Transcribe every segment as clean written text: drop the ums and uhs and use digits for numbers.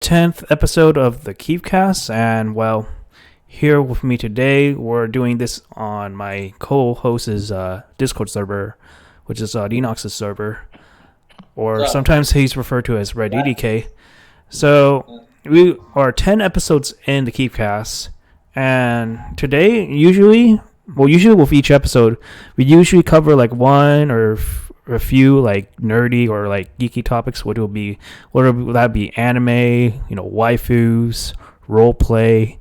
10th episode of the Kiefcast, and well, here with me today, we're doing this on my co-host's Discord server, which is Denox's server, or sometimes he's referred to as Red EDK. So, we are 10 episodes in the Kiefcast, and today, usually with each episode, we usually cover like one or a few like nerdy or like geeky topics. What would that be? Anime, waifus, role play,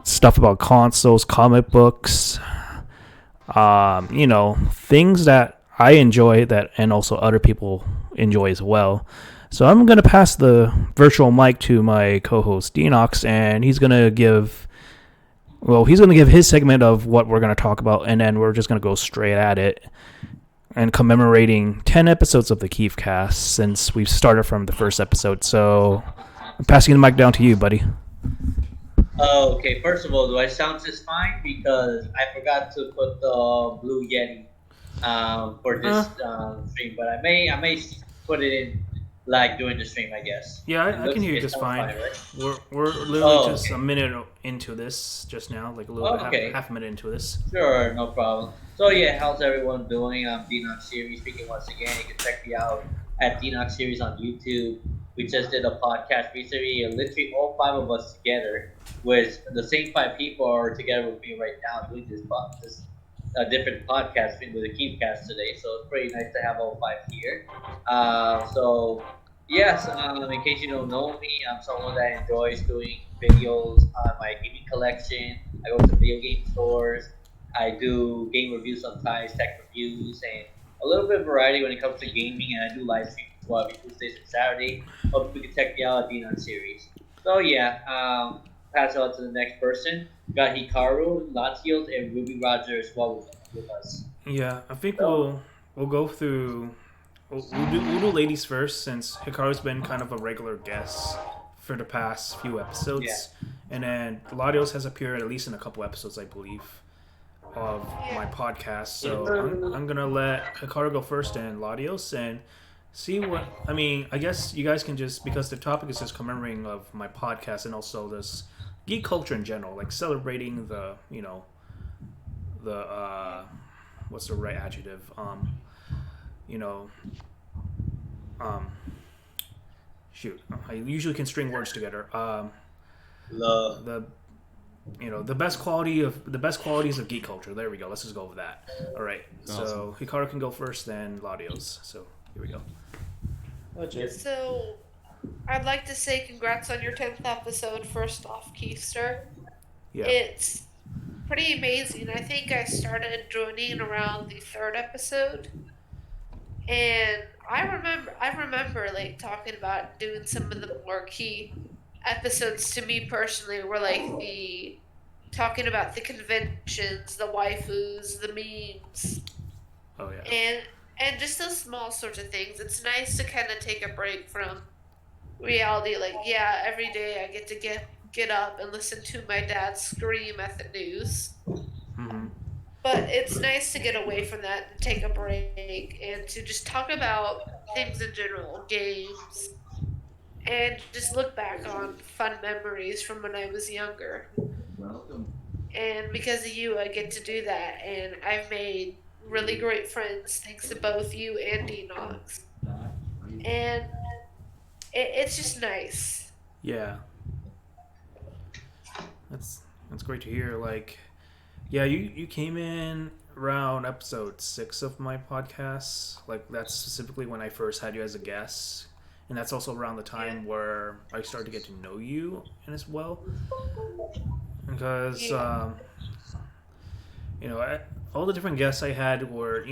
stuff about consoles, comic books, things that I enjoy and also other people enjoy as well. So I'm gonna pass the virtual mic to my co-host Denox, and he's gonna give his segment of what we're gonna talk about, and then we're just gonna go straight at it. And commemorating 10 episodes of the Kiefcast since we've started from the first episode. So I'm passing the mic down to you, buddy. Okay, first of all, do I sound just fine? Because I forgot to put the Blue Yeti for this stream, but I may put it in like during the stream, I guess. Yeah, I can hear you just fine. Right? We're literally just a minute into this just now, like a little bit, half a minute into this. Sure, no problem. So yeah, how's everyone doing? I'm Denox Series speaking once again. You can check me out at Denox Series on YouTube. We just did a podcast recently, and literally all five of us together, with the same five people are together with me right now doing this different podcast with the Kiefcast today. So it's pretty nice to have all five here. So yes, in case you don't know me, I'm someone that enjoys doing videos on my gaming collection. I go to video game stores. I do game reviews sometimes, tech reviews, and a little bit of variety when it comes to gaming. And I do live streams as well every Tuesdays and Saturday. Hope you can check me out at Denon Series. So yeah, pass it on to the next person. Got Hikaru, Latios, and Ruby Roger as well with us. Yeah, I think we'll go through. We'll do ladies first, since Hikaru's been kind of a regular guest for the past few episodes, and then Latios has appeared at least in a couple episodes, I believe, of my podcast. So I'm gonna let Hikaru go first and Latios, and see what I guess you guys can just, because the topic is just commemorating of my podcast and also this geek culture in general, like celebrating the what's the right adjective? I usually can string words together. Love. The best qualities of geek culture. There we go. Let's just go with that. All right. Awesome. So Hikaru can go first, then Latios. So here we go. So I'd like to say congrats on your 10th episode. First off, Kiefster. Yeah. It's pretty amazing. I think I started joining around the 3rd episode, and I remember like talking about doing some of the more key episodes to me personally were like talking about the conventions, the waifus, the memes. Oh yeah. And just those small sorts of things. It's nice to kind of take a break from reality. Like, yeah, every day I get to get up and listen to my dad scream at the news. Mm-hmm. But it's nice to get away from that and take a break and to just talk about things in general, games, and just look back on fun memories from when I was younger. Welcome. And because of you, I get to do that, and I've made really great friends thanks to both you and Denox. And it's just nice. Yeah. That's great to hear. Like, yeah, you came in around episode 6 of my podcast. Like, that's specifically when I first had you as a guest. And that's also around the time where I started to get to know you as well. Because, all the different guests I had were,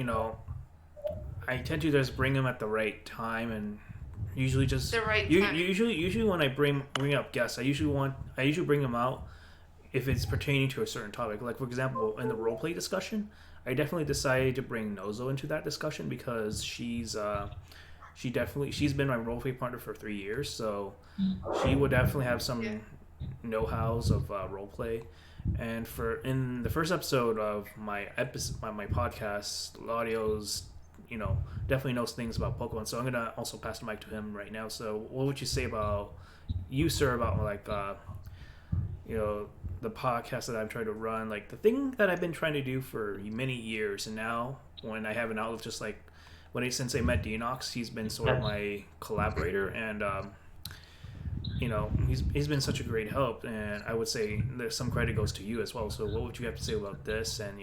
I tend to just bring them at the right time, and usually just the right time. Usually when I bring up guests, I usually bring them out if it's pertaining to a certain topic. Like, for example, in the roleplay discussion, I definitely decided to bring Nozo into that discussion because she's been my roleplay partner for 3 years, so she would definitely have some know-hows of roleplay. And in the first episode of my podcast, Laudio's definitely knows things about Pokemon. So I'm gonna also pass the mic to him right now. So what would you say about you, sir, about like you know the podcast that I'm trying to run, like the thing that I've been trying to do for many years, and now when I have an outlet, just like since I met Denox, he's been sort of my collaborator, and he's been such a great help, and I would say there's some credit goes to you as well. So what would you have to say about this? And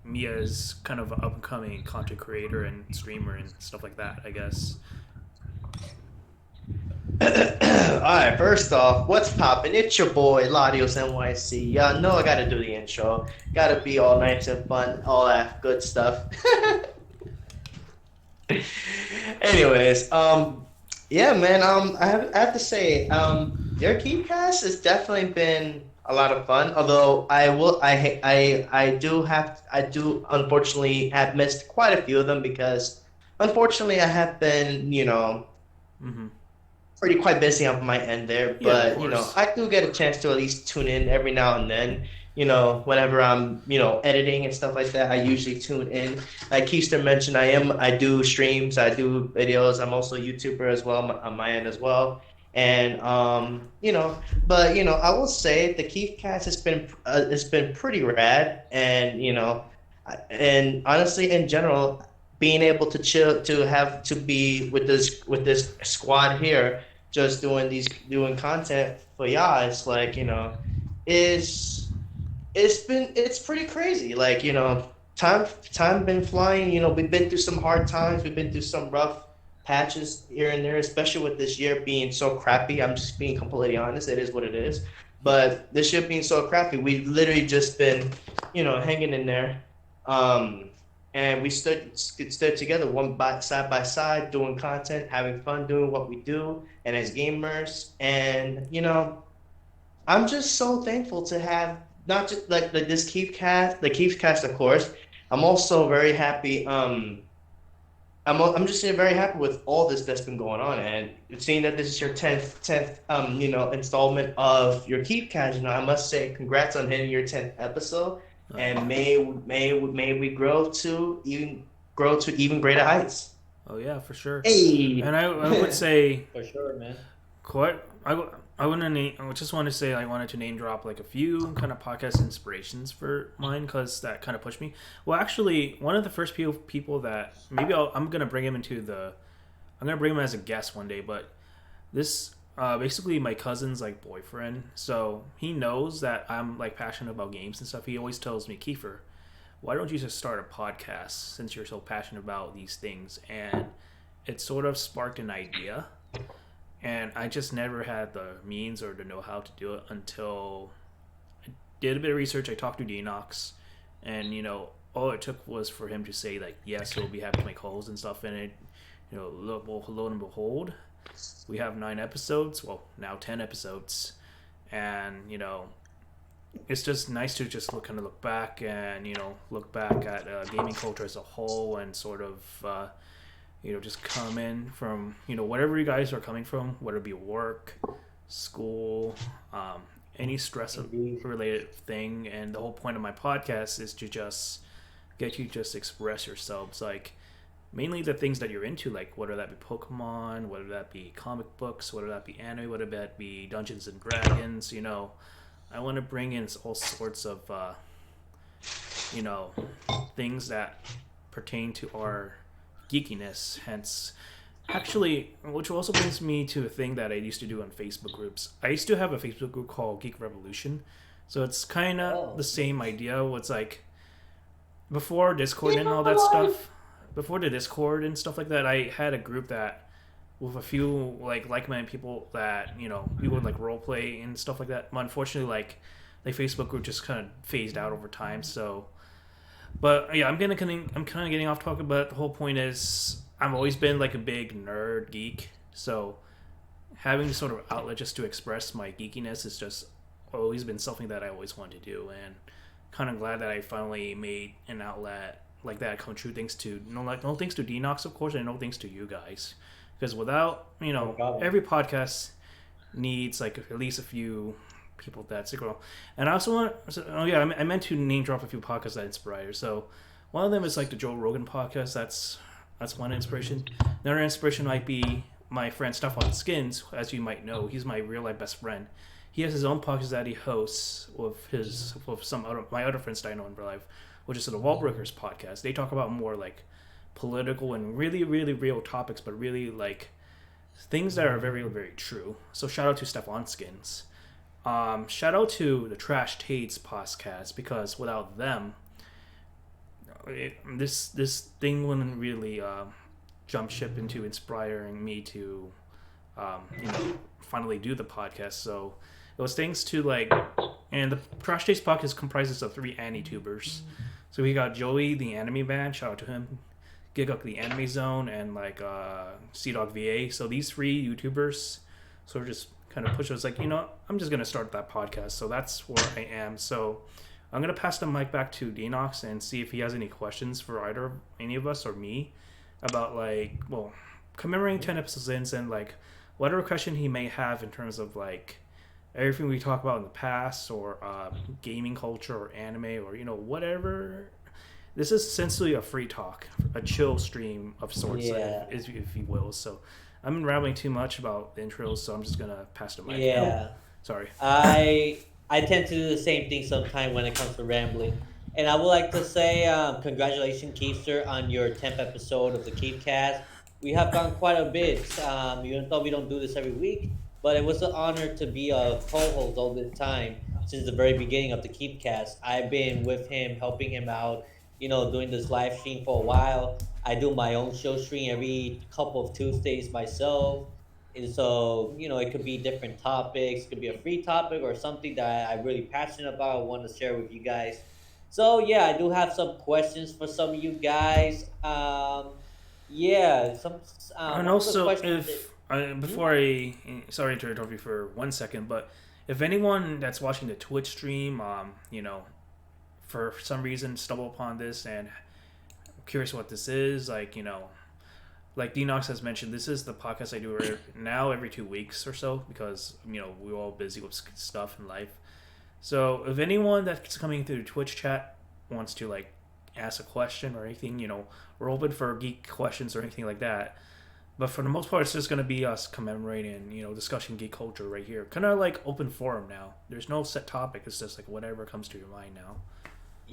Mia is kind of an upcoming content creator and streamer and stuff like that, I guess. Alright, first off, what's poppin'? It's your boy Ladios NYC. Y'all know I gotta do the intro. Gotta be all nice and fun, all that good stuff. Anyways, yeah, man. I have to say, your Kiefcast has definitely been a lot of fun. Although I do unfortunately have missed quite a few of them because unfortunately I have been, Mm-hmm. pretty quite busy on my end there. Yeah, of But course. I do get a chance to at least tune in every now and then. Whenever I'm editing and stuff like that, I usually tune in. Like Kiefster mentioned, I do streams, I do videos. I'm also a YouTuber as well on my end as well. And but I will say the Kiefcast has been pretty rad, and and honestly, in general, being able to chill, to have to be with this squad here, just doing content for y'all, it's like is it's pretty crazy. Like, time been flying. We've been through some hard times. We've been through some rough patches here and there, especially with this year being so crappy. I'm just being completely honest. It is what it is. But this year being so crappy, we've literally just been, hanging in there. Um, and we stood together side by side, doing content, having fun doing what we do, and as gamers. And I'm just so thankful to have not just like this the Kiefcast, of course. I'm also very happy. I'm just very happy with all this that's been going on, and seeing that this is your tenth installment of your Kiefcast. I must say congrats on hitting your 10th episode, and may we grow to even greater heights. Oh yeah, for sure. Hey. And I would say For sure, man. quite. I wouldn't name. I just want to say I wanted to name drop like a few kind of podcast inspirations for mine because that kind of pushed me. Well, actually, one of the first people that maybe I'm gonna bring him I'm gonna bring him as a guest one day. But this basically my cousin's like boyfriend, so he knows that I'm like passionate about games and stuff. He always tells me, Kiefer, why don't you just start a podcast since you're so passionate about these things? And it sort of sparked an idea, and I just never had the means or the know-how to do it until I did a bit of research. I talked to Denox, and all it took was for him to say like, yes, he'll be happy to make calls and stuff. And it, lo and behold, we have 9 episodes. Well, now 10 episodes, and it's just nice to just look back and look back at gaming culture as a whole, and sort of just come in from whatever you guys are coming from, whether it be work, school, any stress related thing. And the whole point of my podcast is to just get you just express yourselves, like mainly the things that you're into, like whether that be Pokemon, whether that be comic books, whether that be anime, whether that be Dungeons and Dragons. I want to bring in all sorts of things that pertain to our geekiness. Hence, actually, which also brings me to a thing that I used to do on Facebook groups. I used to have a Facebook group called Geek Revolution, so it's kind of the same idea. It's like before Discord and all that stuff. Before the Discord and stuff like that, I had a group that with a few like-minded people that we would like role play and stuff like that. But unfortunately, like the Facebook group just kind of phased out over time. So, but yeah, I'm kind of getting off topic. But the whole point is, I've always been like a big nerd geek. So having this sort of outlet just to express my geekiness is just always been something that I always wanted to do, and kind of glad that I finally made an outlet like that come true. Thanks to no thanks to Denox, of course, and no thanks to you guys. Because without every podcast needs like at least a few people that stick around. And I also want I meant to name drop a few podcasts that inspire. So one of them is like the Joe Rogan podcast. That's one inspiration. Another inspiration might be my friend Stefan Skins, as you might know, he's my real life best friend. He has his own podcast that he hosts with some other my other friends that I know in real life, which is the Wallbreakers podcast. They talk about more like political and really really real topics, but really like things that are very very true. So shout out to Stefan Skins. Shout out to the Trash Tates podcast because without them, this thing wouldn't really jump ship into inspiring me to finally do the podcast. So it was thanks to and the Trash Taste podcast comprises of 3 anti-tubers. So we got Joey the Anime Man, shout out to him, Giguk the Anime Zone, and Sea Dog VA. So these 3 YouTubers sort of just kind of push us I'm just gonna start that podcast. So that's where I am. So I'm gonna pass the mic back to Denox and see if he has any questions for any of us or me about commemorating 10 episodes in, and whatever question he may have in terms of everything we talk about in the past, or gaming culture, or anime, or whatever. This is essentially a free talk, a chill stream of sorts, if you will. So I'm rambling too much about the intros, so I'm just gonna pass the mic. Yeah. Sorry. I tend to do the same thing sometimes when it comes to rambling. And I would like to say congratulations, Kiefster, on your 10th episode of the Kiefcast. We have gone quite a bit, even though we don't do this every week. But it was an honor to be a co-host all this time since the very beginning of the Kiefcast. I've been with him, helping him out, doing this live stream for a while. I do my own show stream every couple of Tuesdays myself. And so, it could be different topics. It could be a free topic or something that I'm really passionate about. I want to share with you guys. So, yeah, I do have some questions for some of you guys. Yeah, And one of the also, questions sorry to interrupt you for 1 second, but if anyone that's watching the Twitch stream, for some reason stumble upon this and curious what this is, like Denox has mentioned, this is the podcast I do now every 2 weeks or so because we're all busy with stuff in life. So if anyone that's coming through the Twitch chat wants to ask a question or anything, we're open for geek questions or anything like that. But for the most part, it's just going to be us commemorating and discussing geek culture right here, kind of like open forum now. There's no set topic. It's just whatever comes to your mind now.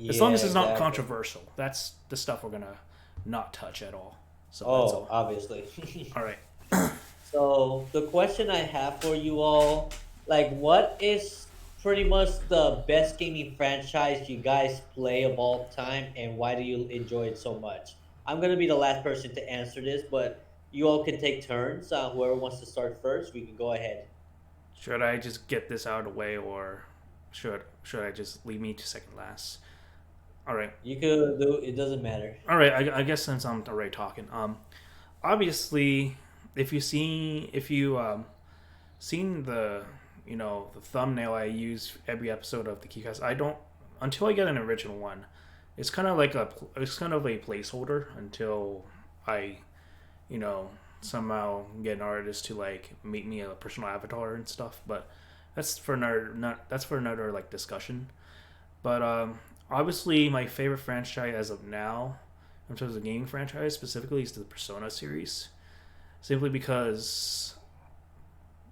As long as it's not controversial, that's the stuff we're gonna not touch at all. So that's all. Obviously. All right. So the question I have for you all, what is pretty much the best gaming franchise you guys play of all time, and why do you enjoy it so much? I'm gonna be the last person to answer this, but you all can take turns. Whoever wants to start first, we can go ahead. Should I just get this out of the way, or should I just leave me to second last? All right. You could do it. Doesn't matter. All right. I guess since I'm already talking, obviously, if you seen the the thumbnail I use every episode of the Kiefcast, I don't until I get an original one. It's kind of a placeholder until I, somehow get an artist to make me a personal avatar and stuff. But that's for another discussion. But obviously, my favorite franchise as of now, in terms of gaming franchise specifically, is the Persona series. Simply because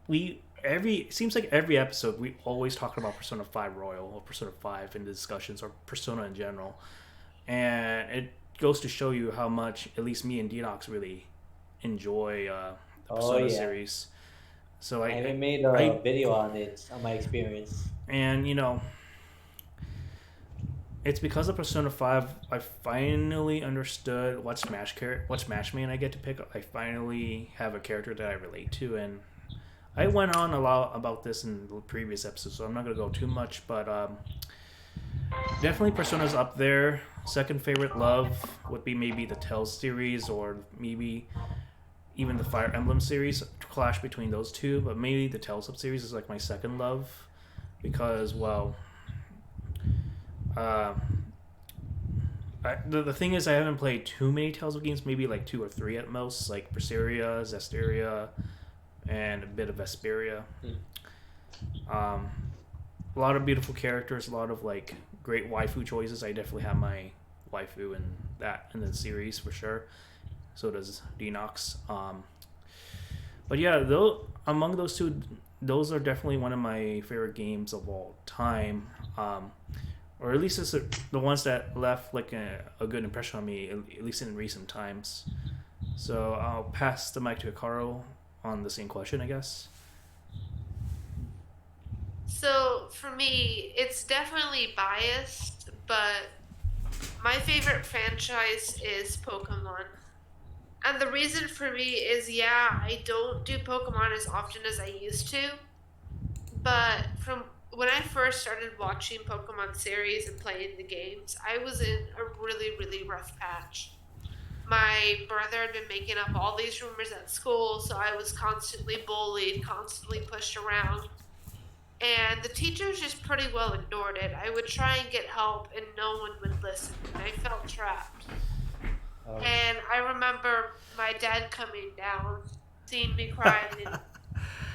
it seems like every episode we always talk about Persona 5 Royal or Persona 5 in the discussions, or Persona in general. And it goes to show you how much, at least me and Denox, really enjoy the Persona series. So I made a video on it, on my experience. And it's because of Persona 5 I finally understood what Smash main I get to pick up. I finally have a character that I relate to, and I went on a lot about this in the previous episode, so I'm not going to go too much, but definitely Persona's up there. Second favorite love would be maybe the Tales series, or maybe even the Fire Emblem series. Clash between those two, but maybe the Tales series is my second love, because the thing is, I haven't played too many Tales of games, maybe 2 or 3 at most, like Berseria, Zestiria, and a bit of Vesperia. A lot of beautiful characters, a lot of great waifu choices. I definitely have my waifu in the series for sure. So does Denox. But yeah, though among those two, those are definitely one of my favorite games of all time. Or at least it's the ones that left like a good impression on me, at least in recent times. So I'll pass the mic to Carl on the same question, I guess. So for me, it's definitely biased, but my favorite franchise is Pokemon. And the reason for me is, yeah, I don't do Pokemon as often as I used to, but from when I first started watching Pokemon series and playing the games, I was in a really, really rough patch. My brother had been making up all these rumors at school, so I was constantly bullied, constantly pushed around. And the teachers just pretty well ignored it. I would try and get help, and no one would listen, and I felt trapped. Oh. And I remember my dad coming down, seeing me crying, and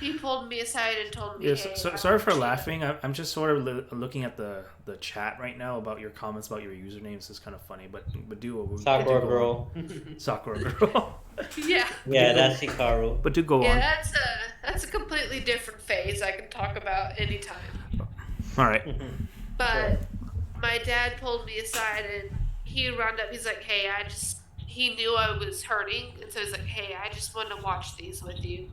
he pulled me aside and told me, Yeah, "Hey, I sorry for want you." laughing. I'm just sort of looking at the chat right now about your comments about your usernames. It's kind of funny, but do Sakura go on. girl. Sakura girl. Yeah, Yeah, that's Hikaru. But do go yeah, on. that's a completely different phase I can talk about anytime. All right. But my dad pulled me aside and he rounded up. He's like, "Hey, he knew I was hurting, and so he's like, "Hey, I just want to watch these with you."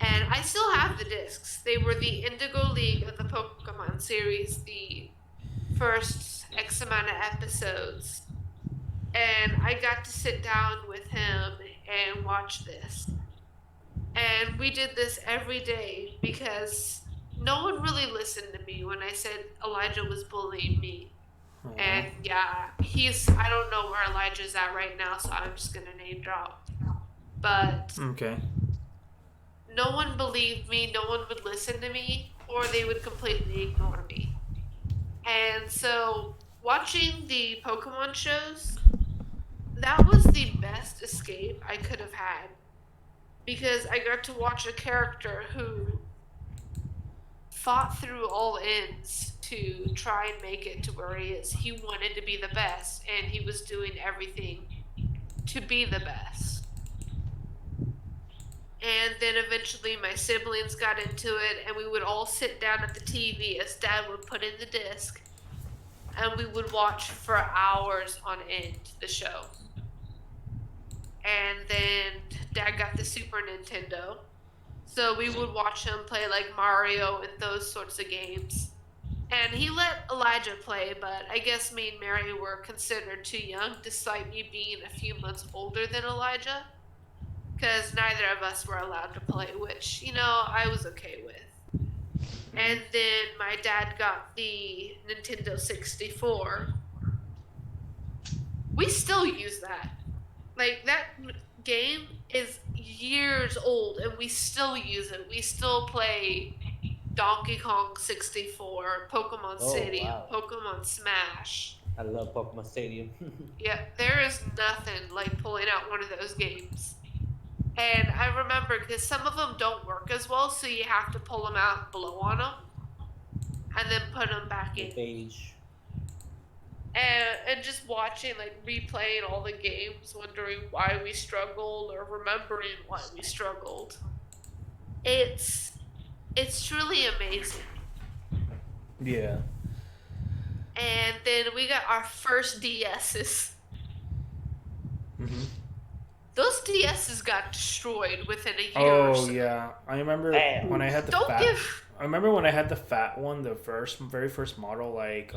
And I still have the discs. They were the Indigo League of the Pokemon series, the first X amount of episodes. And I got to sit down with him and watch this. And we did this every day because no one really listened to me when I said Elijah was bullying me. And yeah, I don't know where Elijah's at right now, so I'm just gonna name drop. But Okay. no one believed me, no one would listen to me, or they would completely ignore me. And so watching the Pokemon shows, that was the best escape I could have had. Because I got to watch a character who fought through all ends to try and make it to where he is. He wanted to be the best, and he was doing everything to be the best. And then eventually my siblings got into it, and we would all sit down at the TV as Dad would put in the disc, and we would watch for hours on end the show. And then Dad got the Super Nintendo, so we would watch him play like Mario and those sorts of games. And he let Elijah play, but I guess me and Mary were considered too young, despite me being a few months older than Elijah, because neither of us were allowed to play, which, I was okay with. And then my dad got the Nintendo 64. We still use that. Like, that game is years old, and we still use it. We still play Donkey Kong 64, Pokemon City, wow. Pokemon Smash. I love Pokemon Stadium. Yeah, there is nothing like pulling out one of those games. And I remember because some of them don't work as well, so you have to pull them out and blow on them, and then put them back in. Beige. And just watching, like, replaying all the games, wondering why we struggled or remembering why we struggled. It's truly amazing. Yeah. And then we got our first DSs. Mm-hmm. Those DSs got destroyed within a year or so. Oh yeah, I remember when I had the Don't fat. give. I remember when I had the fat one, the very first model. Like,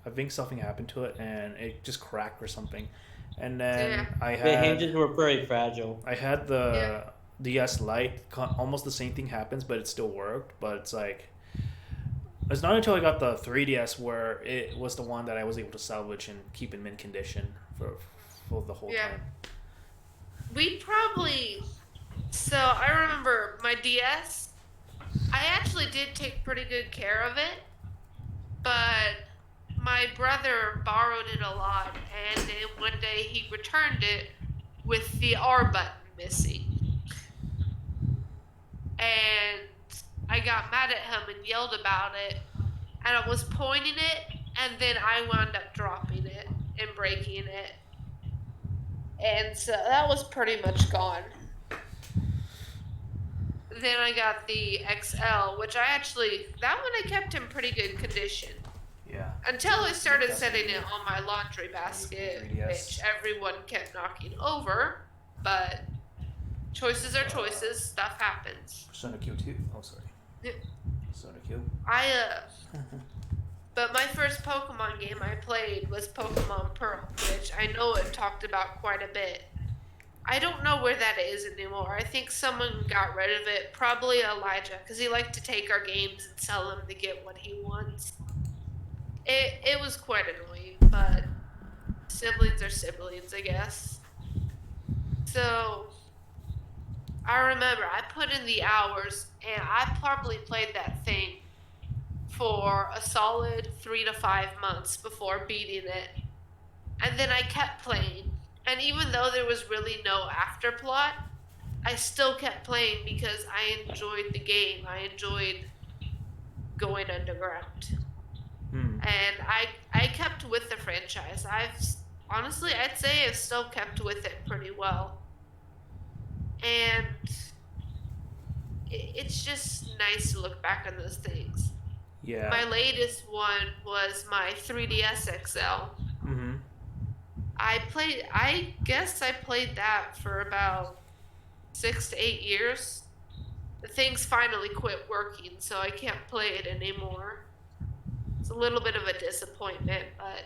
I think something happened to it and it just cracked or something. And then Yeah. I The had hinges were very fragile. I had the DS Lite. Almost the same thing happens, but it still worked. But it's like it's not until I got the 3DS where it was the one that I was able to salvage and keep in mint condition for the whole time. We probably. So I remember my DS. I actually did take pretty good care of it, but my brother borrowed it a lot, and then one day he returned it with the R button missing. And I got mad at him and yelled about it, and I was pointing it, and then I wound up dropping it and breaking it. And so that was pretty much gone. Then I got the XL, which that one I kept in pretty good condition. Yeah. Until I started That's setting the it on my laundry basket, 3DS. which everyone kept knocking over. But choices are choices. Stuff happens. Persona Q2. Oh, sorry. Yeah. Persona Q. But my first Pokemon game I played was Pokemon Pearl, which I know I've talked about quite a bit. I don't know where that is anymore. I think someone got rid of it. Probably Elijah, because he liked to take our games and sell them to get what he wants. It was quite annoying, but siblings are siblings, I guess. So I remember I put in the hours, and I probably played that thing for a solid 3 to 5 months before beating it. And then I kept playing. And even though there was really no afterplot, I still kept playing because I enjoyed the game. I enjoyed going underground. And I kept with the franchise. I'd say I've still kept with it pretty well. And it's just nice to look back on those things. Yeah. My latest one was my 3DS XL. I guess I played that for about 6 to 8 years. The thing's finally quit working, so I can't play it anymore. It's a little bit of a disappointment, but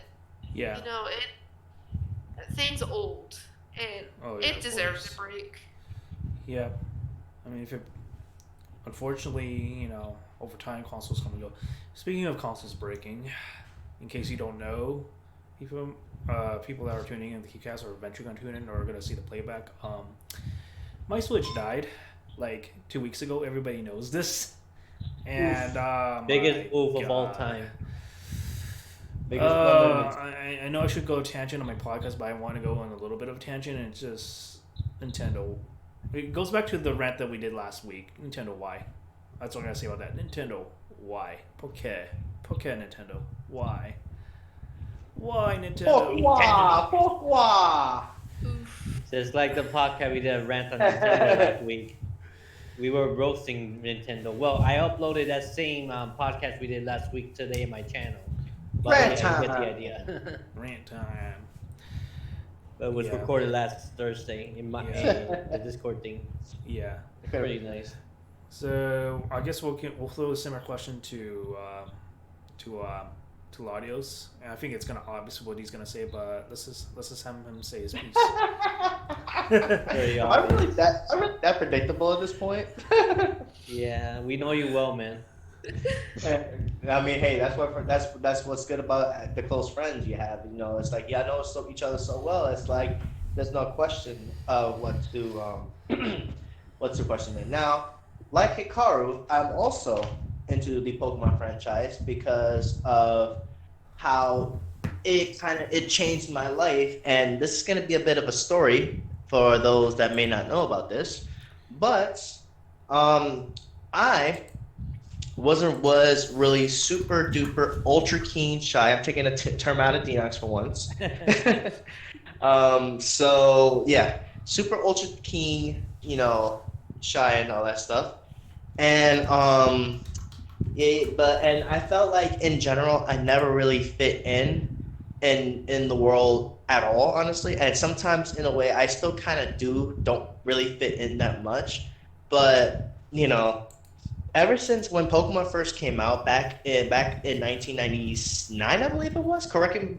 yeah, that thing's old, and it deserves a break. Yeah, I mean, unfortunately, over time consoles come and go. Speaking of consoles breaking, in case you don't know, people that are tuning in the Kiefcast or eventually going to tune in or are going to see the playback, my Switch died like 2 weeks ago. Everybody knows this. And biggest move of all time. I know I should go tangent on my podcast, but I want to go on a little bit of a tangent, and it's just Nintendo. It goes back to the rant that we did last week. Nintendo, why? That's what I gotta say about that. Nintendo, why? Pourquoi Nintendo, why? Why Nintendo? Pourquoi? Just like the podcast we did a rant on Nintendo last week. We were roasting Nintendo. Well, I uploaded that same podcast we did last week today in my channel. But Rant yeah, time. you get the idea. Rant time. But it was recorded last Thursday in the Discord thing. Yeah. Pretty nice. So I guess we'll throw a similar question to Ladios. And I think it's gonna obvious what he's gonna say, but let's just have him say his piece. I'm really that predictable at this point. Yeah, we know you well, man. I mean, hey, that's what's good about the close friends you have. It's like know each other so well. It's like there's no question of what to question it. Now, like Hikaru, I'm also into the Pokemon franchise because of how it changed my life, and this is going to be a bit of a story for those that may not know about this, but I was really super duper ultra keen shy. I'm taking a term out of Denox for once. So yeah, super ultra keen, shy and all that stuff. And and I felt like in general I never really fit in the world at all, honestly. And sometimes in a way I still kind of don't really fit in that much. But ever since when Pokemon first came out back in 1999, I believe it was. Correct me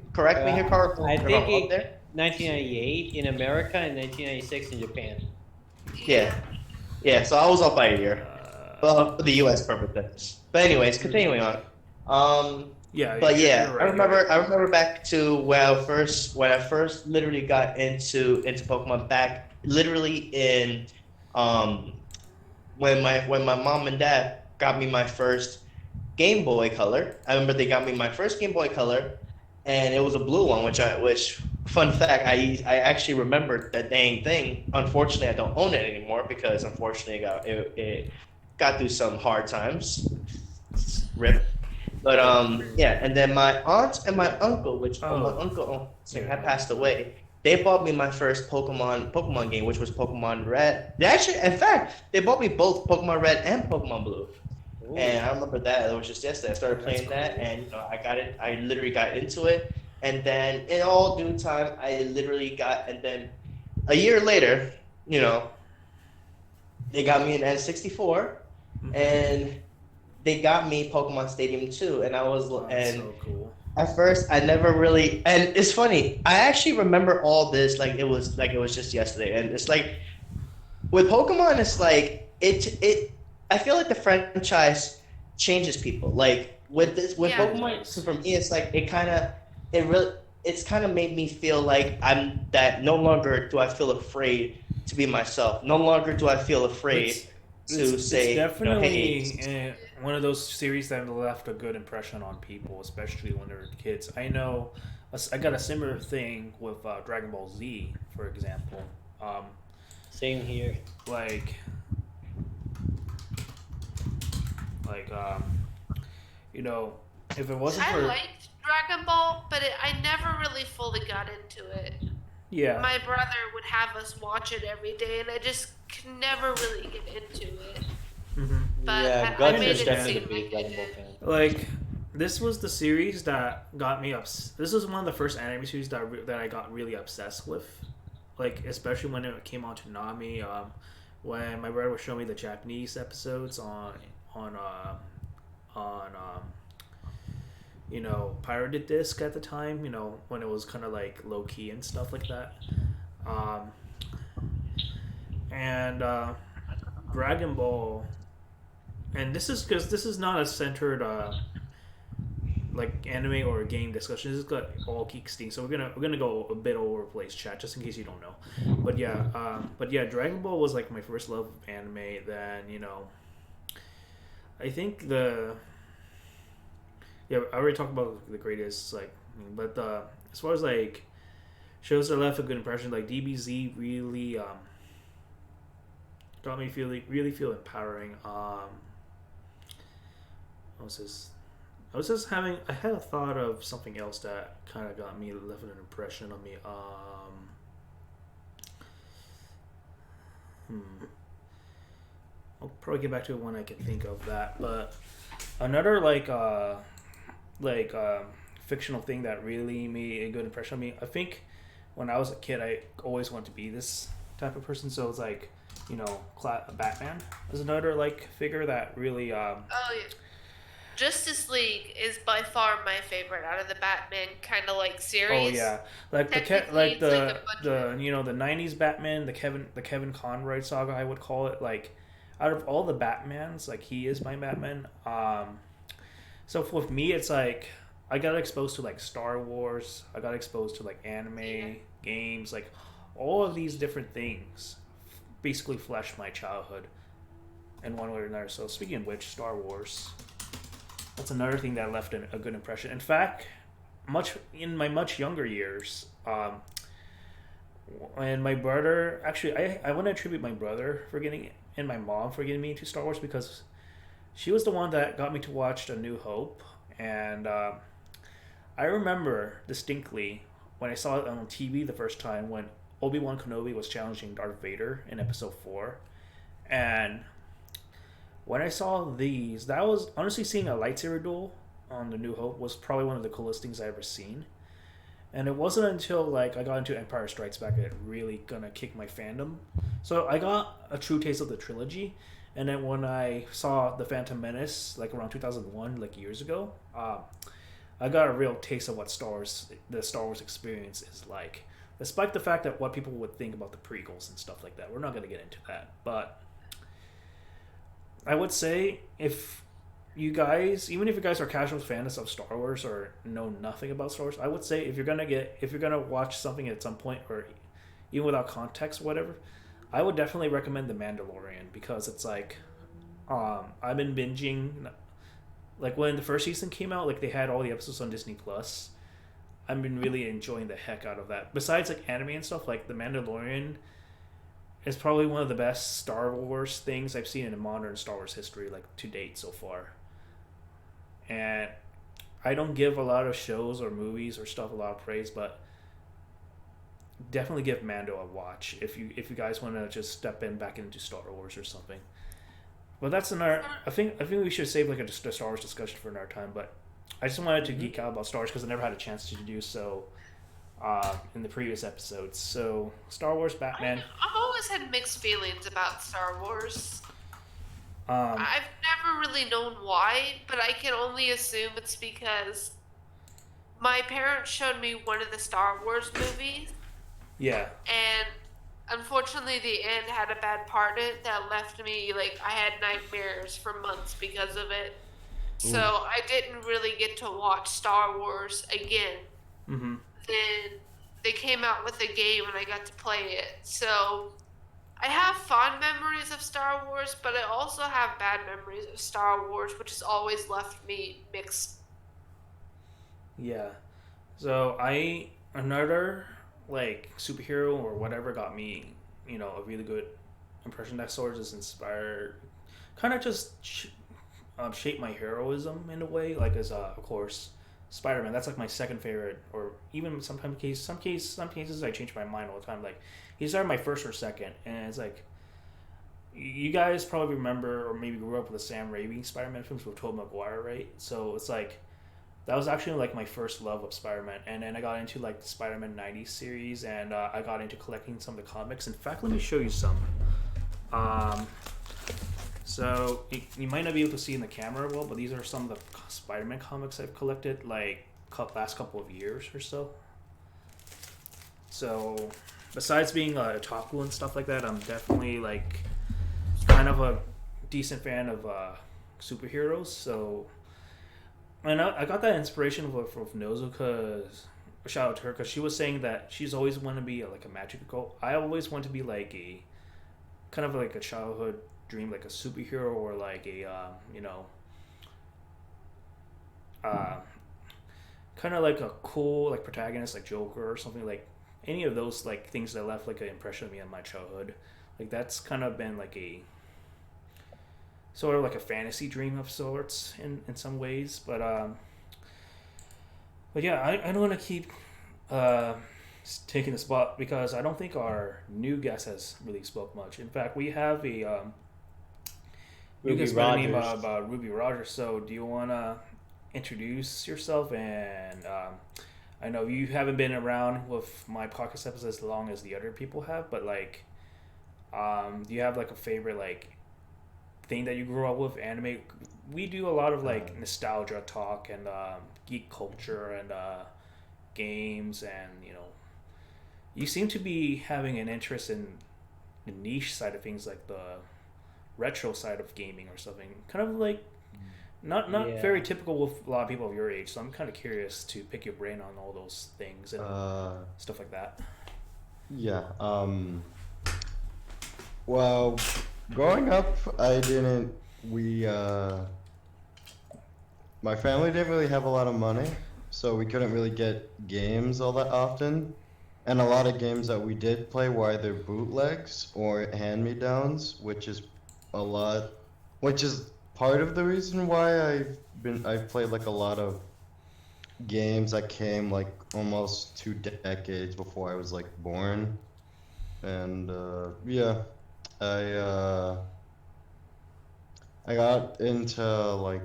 here, Carl. I think 1998 in America and 1996 in Japan. Yeah. So I was off by a year. Well, for the U.S. purposes. But anyways, continuing on. I remember back to when I first literally got into Pokemon back literally in when my mom and dad got me my first Game Boy Color. I remember they got me my first Game Boy Color, and it was a blue one. Which fun fact, I actually remembered that dang thing. Unfortunately, I don't own it anymore because unfortunately it got through some hard times. Rip. But and then my aunt and my uncle, my uncle had passed away. They bought me my first Pokemon game, which was Pokemon Red. They actually, in fact, they bought me both Pokemon Red and Pokemon Blue. And Ooh. I remember that it was just yesterday. I started That's playing that, cool. and I got it. I literally got into it, and then in all due time, I literally got. And then a year later, you know, they got me an N64, and they got me Pokemon Stadium 2, and I was Oh, that's and so cool. at first I never really. And it's funny. I actually remember all this like it was just yesterday, and it's like with Pokemon, it's like I feel like the franchise changes people. Like with Yeah. Really Pokemon, does. for me, it's like it really it's kind of made me feel like I'm that no longer do I feel afraid to be myself. No longer do I feel It's afraid it's to it's say, hey, definitely one of those series that left a good impression on people, especially when they're kids. I know I got a similar thing with Dragon Ball Z, for example. Um, Same here. like like you know, if it wasn't I for liked Dragon Ball, but I never really fully got into it. yeah, My brother would have us watch it every day, and I just could never really get into it. hmm But Yeah, I I Guts made is it understand. definitely seem a like big I Dragon Ball did. fan. Like this was the series that got me ups. This was one of the first anime series that I got really obsessed with. Like especially when it came on to Nami. When my brother would show me the Japanese episodes on on pirated disc at the time. When it was kind of like low key and stuff like that. Um, and Dragon Ball, and this is because this is not a centered like anime or game discussion. This is got all geek steam, so we're gonna go a bit over the place, chat, just in case you don't know. But yeah, Dragon Ball was like my first love of anime. Then I think I already talked about the greatest but as far as like shows that left a good impression, like DBZ really got me feeling really feel empowering. What was this? I had a thought of something else that kind of got me, left an impression on me. Hmm. I'll probably get back to it when I can think of that. But another like fictional thing that really made a good impression on me. I think when I was a kid, I always wanted to be this type of person. So it's like, Batman is another like figure that really Oh yeah. Justice League is by far my favorite out of the Batman kind of like Oh series. yeah, like Technically, it's like a bunch of. the '90s Batman, the Kevin Conroy saga, I would call it. Like, out of all the Batmans, like he is my Batman. So with me, it's like I got exposed to like Star Wars. I got exposed to like Yeah. anime, games, like all of these different things. Basically, fleshed my childhood in one way or another. So speaking of which, Star Wars. That's another thing that left a good impression. In fact, much in my much younger years, and my brother, actually, I want to attribute my brother for getting and my mom for getting me into Star Wars, because she was the one that got me to watch A New Hope. And I remember distinctly when I saw it on TV the first time, when Obi-Wan Kenobi was challenging Darth Vader in Episode 4. And when I saw these, that was honestly, seeing a lightsaber duel on The New Hope was probably one of the coolest things I ever seen. And it wasn't until like I got into Empire Strikes Back that it really gonna kick my fandom. So I got a true taste of the trilogy, and then when I saw The Phantom Menace like around 2001, like years ago, I got a real taste of what the Star Wars experience is like. Despite the fact that what people would think about the prequels and stuff like that, we're not gonna get into that. But I would say, if you guys, even if you guys are casual fans of Star Wars or know nothing about Star Wars, I would say if you're gonna watch something at some point, or even without context, or whatever, I would definitely recommend The Mandalorian, because it's like, I've been binging, like when the first season came out, like they had all the episodes on Disney Plus. I've been really enjoying the heck out of that. Besides like anime and stuff, like The Mandalorian is probably one of the best Star Wars things I've seen in modern Star Wars history, like to date so far. And I don't give a lot of shows or movies or stuff a lot of praise, but definitely give Mando a watch if you guys want to just step in back into Star Wars or something. But that's another. I think we should save like a Star Wars discussion for another time. But I just wanted to geek out about Star Wars because I never had a chance to do so in the previous episodes. So Star Wars, Batman. I've always had mixed feelings about Star Wars. Um, I've never really known why, but I can only assume it's because my parents showed me one of the Star Wars movies, yeah, and unfortunately the end had a bad part in it that left me, like, I had nightmares for months because of it. So I didn't really get to watch Star Wars again. mm-hmm. Then they came out with a game and I got to play it. So I have fond memories of Star Wars, but I also have bad memories of Star Wars, which has always left me mixed. Yeah. So another like superhero or whatever got me, a really good impression that Star Wars is inspired, kind of just shaped my heroism in a way. Like as of course Spider-Man. That's like my second favorite, or even some cases I change my mind all the time. Like he's either my first or second, and it's like you guys probably remember or maybe grew up with the Sam Raimi Spider-Man films with Tobey Maguire, right? So it's like that was actually like my first love of Spider-Man, and then I got into like the Spider-Man '90s series, and I got into collecting some of the comics. In fact, let me show you some. So you might not be able to see in the camera well, but these are some of the Spider-Man comics I've collected like last couple of years or so. So besides being a otaku and stuff like that, I'm definitely like kind of a decent fan of superheroes. So and I got that inspiration from Nozuka's. Shout out to her because she was saying that she's always wanted to be like a magic girl. I always want to be like a kind of like a childhood dream, like a superhero or like a kind of like a cool like protagonist like Joker or something, like any of those like things that left like an impression on me in my childhood. Like that's kind of been like a sort of like a fantasy dream of sorts in some ways, but yeah, I don't want to keep taking the spot because I don't think our new guest has really spoke much. In fact, we have a new guest by the name of Ruby Rogers. So do you want to introduce yourself? And I know you haven't been around with my podcast episodes as long as the other people have, but like do you have like a favorite like thing that you grew up with anime? We do a lot of like nostalgia talk and geek culture and games, and you seem to be having an interest in the niche side of things, like the retro side of gaming or something, kind of like not very typical with a lot of people of your age. So I'm kind of curious to pick your brain on all those things and stuff like that. Yeah. Well, growing up, my family didn't really have a lot of money, so we couldn't really get games all that often. And a lot of games that we did play were either bootlegs or hand-me-downs, which is part of the reason why I've played like a lot of games that came like almost 2 decades before I was like born. And yeah, I got into like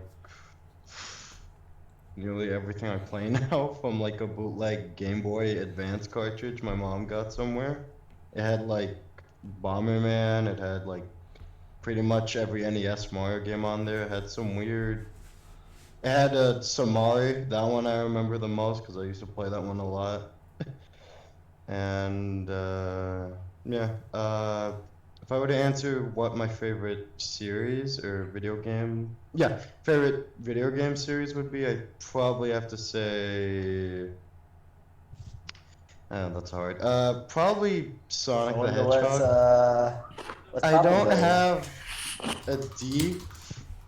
nearly everything I play now from like a bootleg Game Boy Advance cartridge my mom got somewhere. It had like Bomberman, it had like pretty much every NES Mario game on there. It had it had Samari, that one I remember the most because I used to play that one a lot. And yeah, if I were to answer what my favorite series or favorite video game series would be, I'd probably have to say, that's hard. Probably Sonic the Hedgehog. I don't have a deep,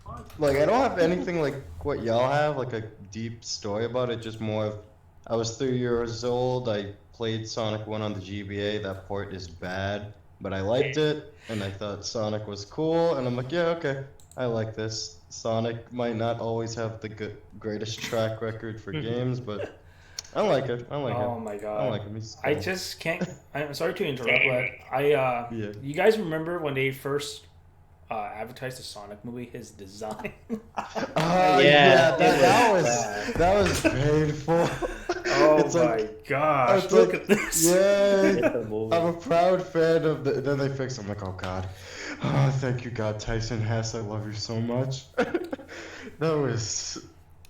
I don't have anything like what y'all have, like a deep story about it. Just more of, I was 3 years old. I played Sonic 1 on the GBA. That port is bad, but I liked it, and I thought Sonic was cool, and I'm like, yeah, okay, I like this. Sonic might not always have the greatest track record for games, but I like it. I like Oh it. my I god. like him. He's I cool. just can't. I'm sorry to interrupt, but Yeah. you guys remember when they first advertised the Sonic movie? His design. Oh Yeah, yeah, it that was was bad. that was painful. Oh It's my like gosh! it's Look like at this. yeah, It's a I'm movie. a proud fan of the. Then they fix. I'm like, oh god, oh thank you God, Tyson Hess, I love you so much. That was,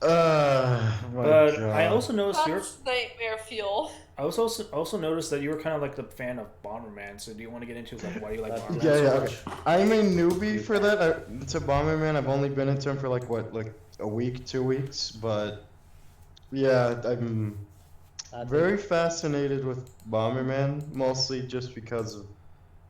my But I god. also noticed you're. That's nightmare fuel. I was also noticed that you were kind of like the fan of Bomberman. So do you want to get into like why you like That's Bomberman Yeah, so yeah, okay. much? I'm a newbie you for can. that. To Bomberman, I've only been into him for like what, like a week, 2 weeks, but yeah, I'm That's very it. fascinated with Bomberman, mostly just because of,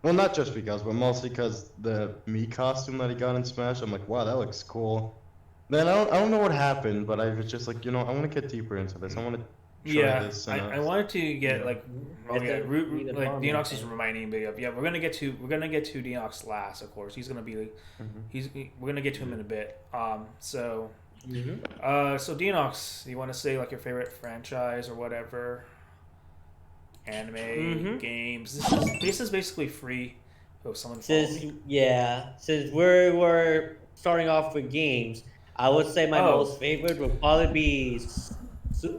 well, not just because, but mostly because the me costume that he got in Smash. I'm like, wow, that looks cool. Then I don't know what happened, but I was just like, I want to get deeper into this. I want to try Yeah, this, and I wanted to yeah. get like oh That's yeah, it. Need a like Bomberman Deonox is fan. reminding me of yeah we're gonna get to Deonox last of course he's gonna be Mhm. we're gonna get to him in a bit so Hmm. so Deonox, you want to say like your favorite franchise or whatever, anime, Hmm. games. This is basically free. Oh, someone follow Since me. since we're starting off with games, I would say my Oh, most favorite would probably be.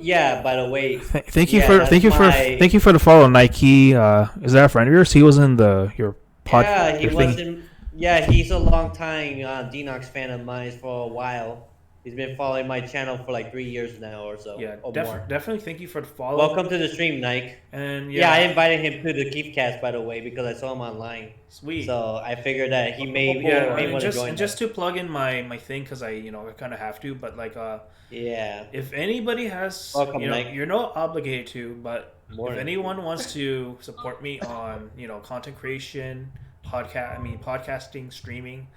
Yeah. By the way, yeah, thank that's you for my. thank you for the follow, Nike. Is that a friend of yours? He was in the Yeah, he your thing. wasn't. Yeah, he's a long time Denox fan of mine for a while. He's been following my channel for like 3 years now or so Yeah, or more. definitely thank you for the follow. Welcome to the stream, Nike. And Yeah, I yeah, invited him to the Kiefcast by the way because I saw him online. sweet. So I figured that Yeah, he may want to and join us. just to plug in my thing because I kind of have to, but like Yeah. if anybody has Welcome, Nike. you're not obligated to, but if Morning. anyone wants to support me on content creation, podcasting, streaming,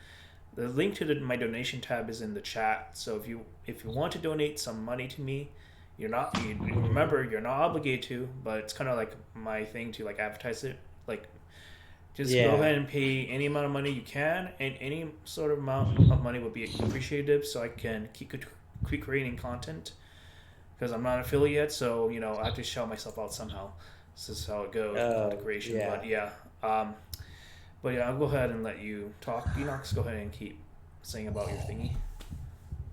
the link to my donation tab is in the chat. So if you want to donate some money to me, remember you're not obligated to, but it's kind of like my thing to like advertise it. Like just go Yeah. ahead and pay any amount of money you can, and any sort of amount of money would be appreciative, so I can keep creating content. Because I'm not an affiliate, so I have to shout myself out somehow. This is how it goes with content creation. Yeah. But yeah, I'll go ahead and let you talk. Enox, go ahead and keep saying about your thingy.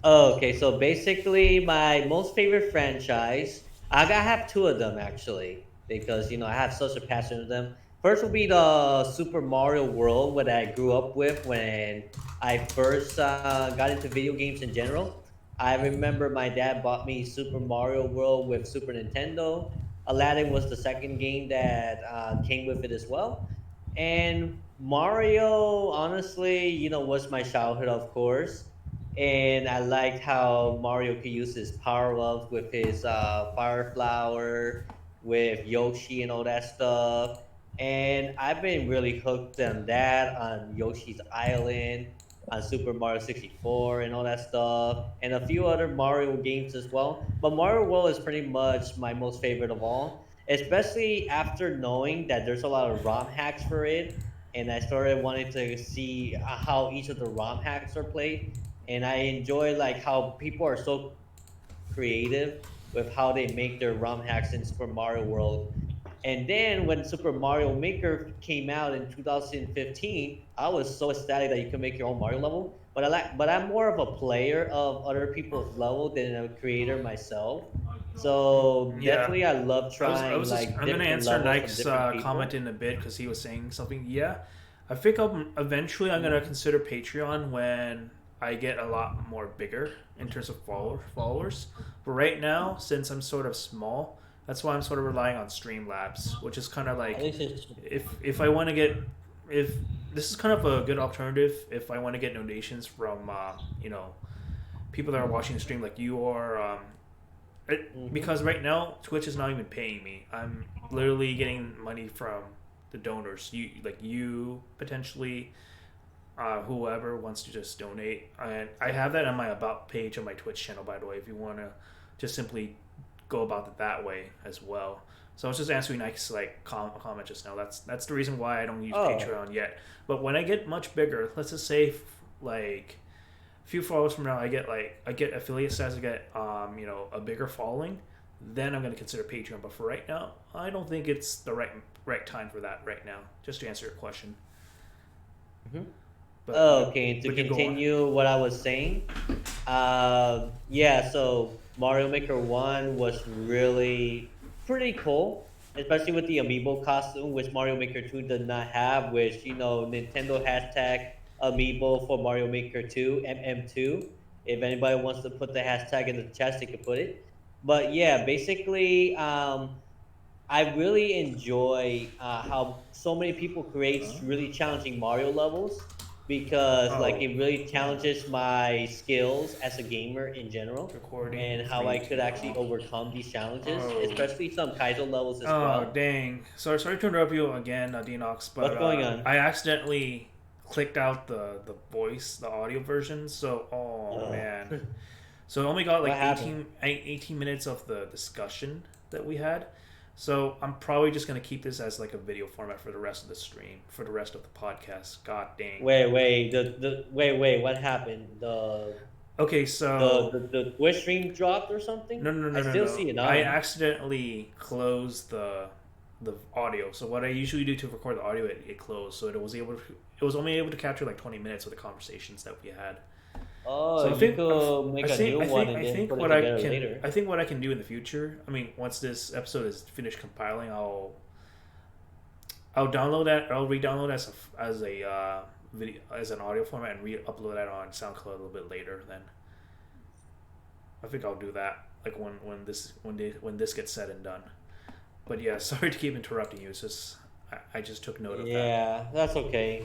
Okay, so basically, my most favorite franchise, have two of them actually, because I have such a passion for them. First will be the Super Mario World, what I grew up with when I first got into video games in general. I remember my dad bought me Super Mario World with Super Nintendo. Aladdin was the second game that came with it as well. And Mario, honestly, was my childhood, of course, and I liked how Mario could use his power ups with his fire flower, with Yoshi and all that stuff. And I've been really hooked on that, on Yoshi's Island, on Super Mario 64 and all that stuff, and a few other Mario games as well. But Mario World is pretty much my most favorite of all, especially after knowing that there's a lot of ROM hacks for it. And I started wanting to see how each of the ROM hacks are played, and I enjoy like how people are so creative with how they make their ROM hacks in Super Mario World. And then when Super Mario Maker came out in 2015, I was so ecstatic that you can make your own Mario level. But I'm more of a player of other people's level than a creator myself. So Yeah, definitely, I love I trying was just like I'm gonna different answer levels from Nike's different comment people. in a bit because he was saying something. Yeah, I think eventually I'm gonna consider Patreon when I get a lot more bigger in terms of followers. But right now, since I'm sort of small, that's why I'm sort of relying on Streamlabs, which is kind of At like least it's if I want to get if this is kind of a good alternative if I want to get donations from people that are watching the stream like you or hmm because right now Twitch is not even paying me. I'm literally getting money from the donors. You potentially, whoever wants to just donate, and I have that on my about page on my Twitch channel. By the way, if you want to just simply go about it that way as well. So I was just answering Nike's comment just now. That's the reason why I don't use Oh, Patreon yet. But when I get much bigger, let's just say like few followers from now, I get affiliate stats, I get a bigger following. then I'm going to consider Patreon. But for right now, I don't think it's the right time for that right now. Just to answer your question. Hmm. But Okay, to you go on. continue what I was saying, yeah, so Mario Maker 1 was really pretty cool, especially with the amiibo costume, which Mario Maker 2 did not have, which, Nintendo hashtag amiibo for Mario Maker 2, MM2. If anybody wants to put the hashtag in the chat, they could put it. But yeah, basically, I really enjoy how so many people create really challenging Mario levels because like Oh, it really challenges my skills as a gamer in general recording and how I three, could two, actually one. overcome these challenges, Oh. especially some Kaizo levels as Oh well. dang! Sorry to interrupt you again, Dinox, but What's going on? I accidentally clicked out the voice, the audio version. So oh Ugh. man, so I only got What like happened? 18 minutes of the discussion that we had. So I'm probably just gonna keep this as like a video format for the rest of the stream, for the rest of the podcast. God dang. Wait, what happened? Okay, so The Twitch stream dropped or something? I still no. see it I on. accidentally closed the audio. So what I usually do to record the audio, it closed. So it was only able to capture like 20 minutes of the conversations that we had. Oh, So you could make a new one and I then think put it what I together can later. I think what I can do in the future. I mean, once this episode is finished compiling, I'll download that. I'll re-download as a video as an audio format and re-upload that on SoundCloud a little bit later. Then I think I'll do that. Like when this gets said and done. But yeah, sorry to keep interrupting you. It's just I just took note of that. Yeah, that's okay.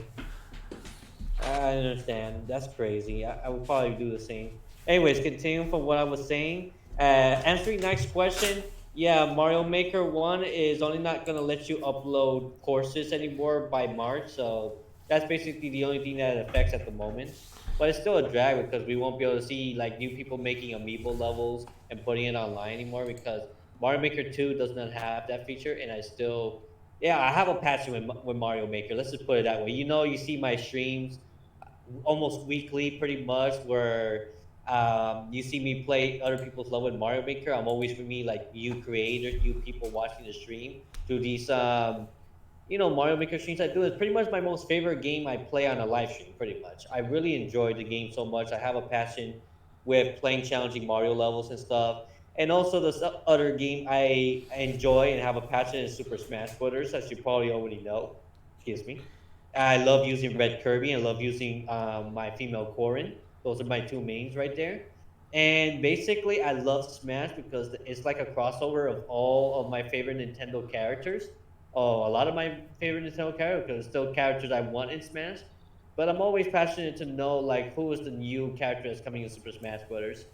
I understand. That's crazy. I would probably do the same. Anyways, continuing from what I was saying, answering next question. Yeah, Mario Maker 1 is only not going to let you upload courses anymore by March. So that's basically the only thing that it affects at the moment. But it's still a drag because we won't be able to see like new people making amiibo levels and putting it online anymore because Mario Maker 2 does not have that feature. And yeah, I have a passion with Mario Maker. Let's just put it that way. You see my streams almost weekly, pretty much, where you see me play other people's level in Mario Maker. I'm always with me like you creators, you people watching the stream through these Mario Maker streams I do. It's pretty much my most favorite game I play on a live stream. Pretty much, I really enjoy the game so much. I have a passion with playing challenging Mario levels and stuff. And also, this other game I enjoy and have a passion is Super Smash Brothers, as you probably already know. Excuse me. I love using Red Kirby and love using my female Corrin. Those are my two mains right there. And basically, I love Smash because it's like a crossover of all of my favorite Nintendo characters. Oh, a lot of my favorite Nintendo characters, still characters I want in Smash. But I'm always passionate to know like who is the new character that's coming in Super Smash Brothers.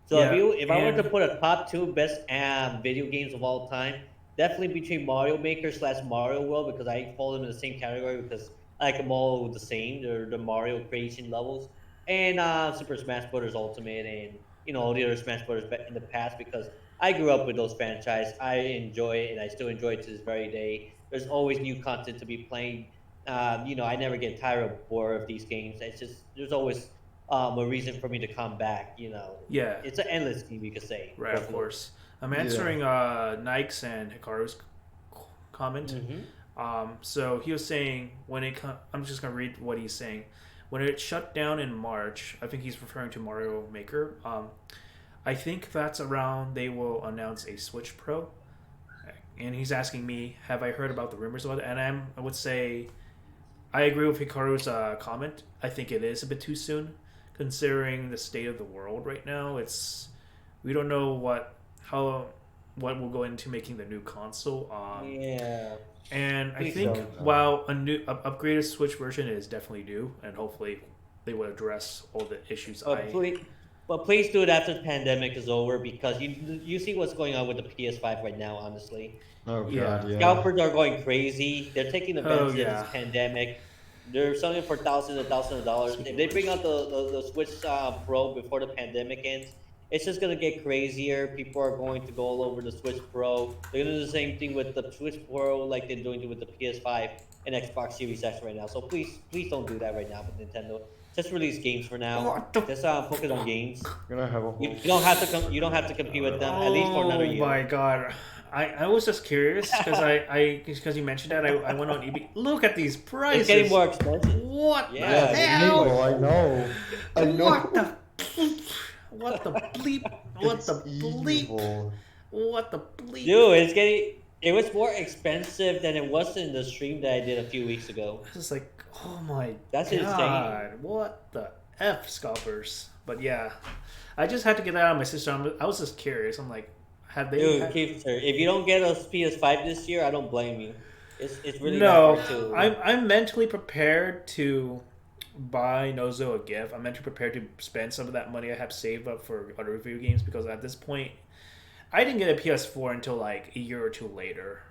So Yeah, if I were to and put a top two best video games of all time, definitely between Mario Maker slash Mario World because I fall them in the same category because I like them all the same. They're the Mario creation levels and Super Smash Bros. Ultimate and all the other Smash Bros. In the past because I grew up with those franchise. I enjoy it and I still enjoy it to this very day. There's always new content to be playing. I never get tired or bored of these games. It's just there's always a reason for me to come back. yeah, It's an endless game, you could say, right, of both of those. course. I'm Yeah. answering Nike's and Hikaru's comment. Mm-hmm. So he was saying I'm just gonna read what he's saying. When it shut down in March, I think he's referring to Mario Maker. I think that's around they will announce a Switch Pro. And he's asking me, have I heard about the rumors about it? And I would say I agree with Hikaru's comment. I think it is a bit too soon, considering the state of the world right now. We don't know what will go into making the new console. Yeah, And I please think don't. while a upgraded Switch version is definitely due, and hopefully they will address all the issues But please, but please do it after the pandemic is over because you see what's going on with the PS5 right now. Honestly, Oh yeah. God, yeah. scalpers are going crazy. They're taking Oh advantage of this yeah. pandemic. They're selling it for thousands and thousands of dollars. If they bring out the Switch Pro before the pandemic ends, it's just gonna get crazier. People are going to go all over the Switch Pro. They're gonna do the same thing with the Switch Pro, like they're doing with the PS5 and Xbox Series X right now. So please don't do that right now with Nintendo. Just release games for now. What the? Just focus on games. You're gonna have a You whole. don't have to you don't have to compete with them at least for another Oh year. my god. I was just curious because you mentioned that I went on eBay. Look at these prices. It's getting more expensive. What Yeah, the it's hell? Evil, I know. I know. What the? What the bleep? What the It's bleep? evil. What the bleep? Dude, it's getting. It was more expensive than it was in the stream that I did a few weeks ago. It's just like, oh my That's god, insane. what the f, scalpers? But yeah, I just had to get that out of my system. I was just curious. I'm like, have they? Dude, Kiefster, if you don't get a PS5 this year, I don't blame you. It's really No, not hard to. I'm mentally prepared to buy Nozo a gift. I'm mentally prepared to spend some of that money I have saved up for other video games because at this point, I didn't get a PS4 until like a year or two later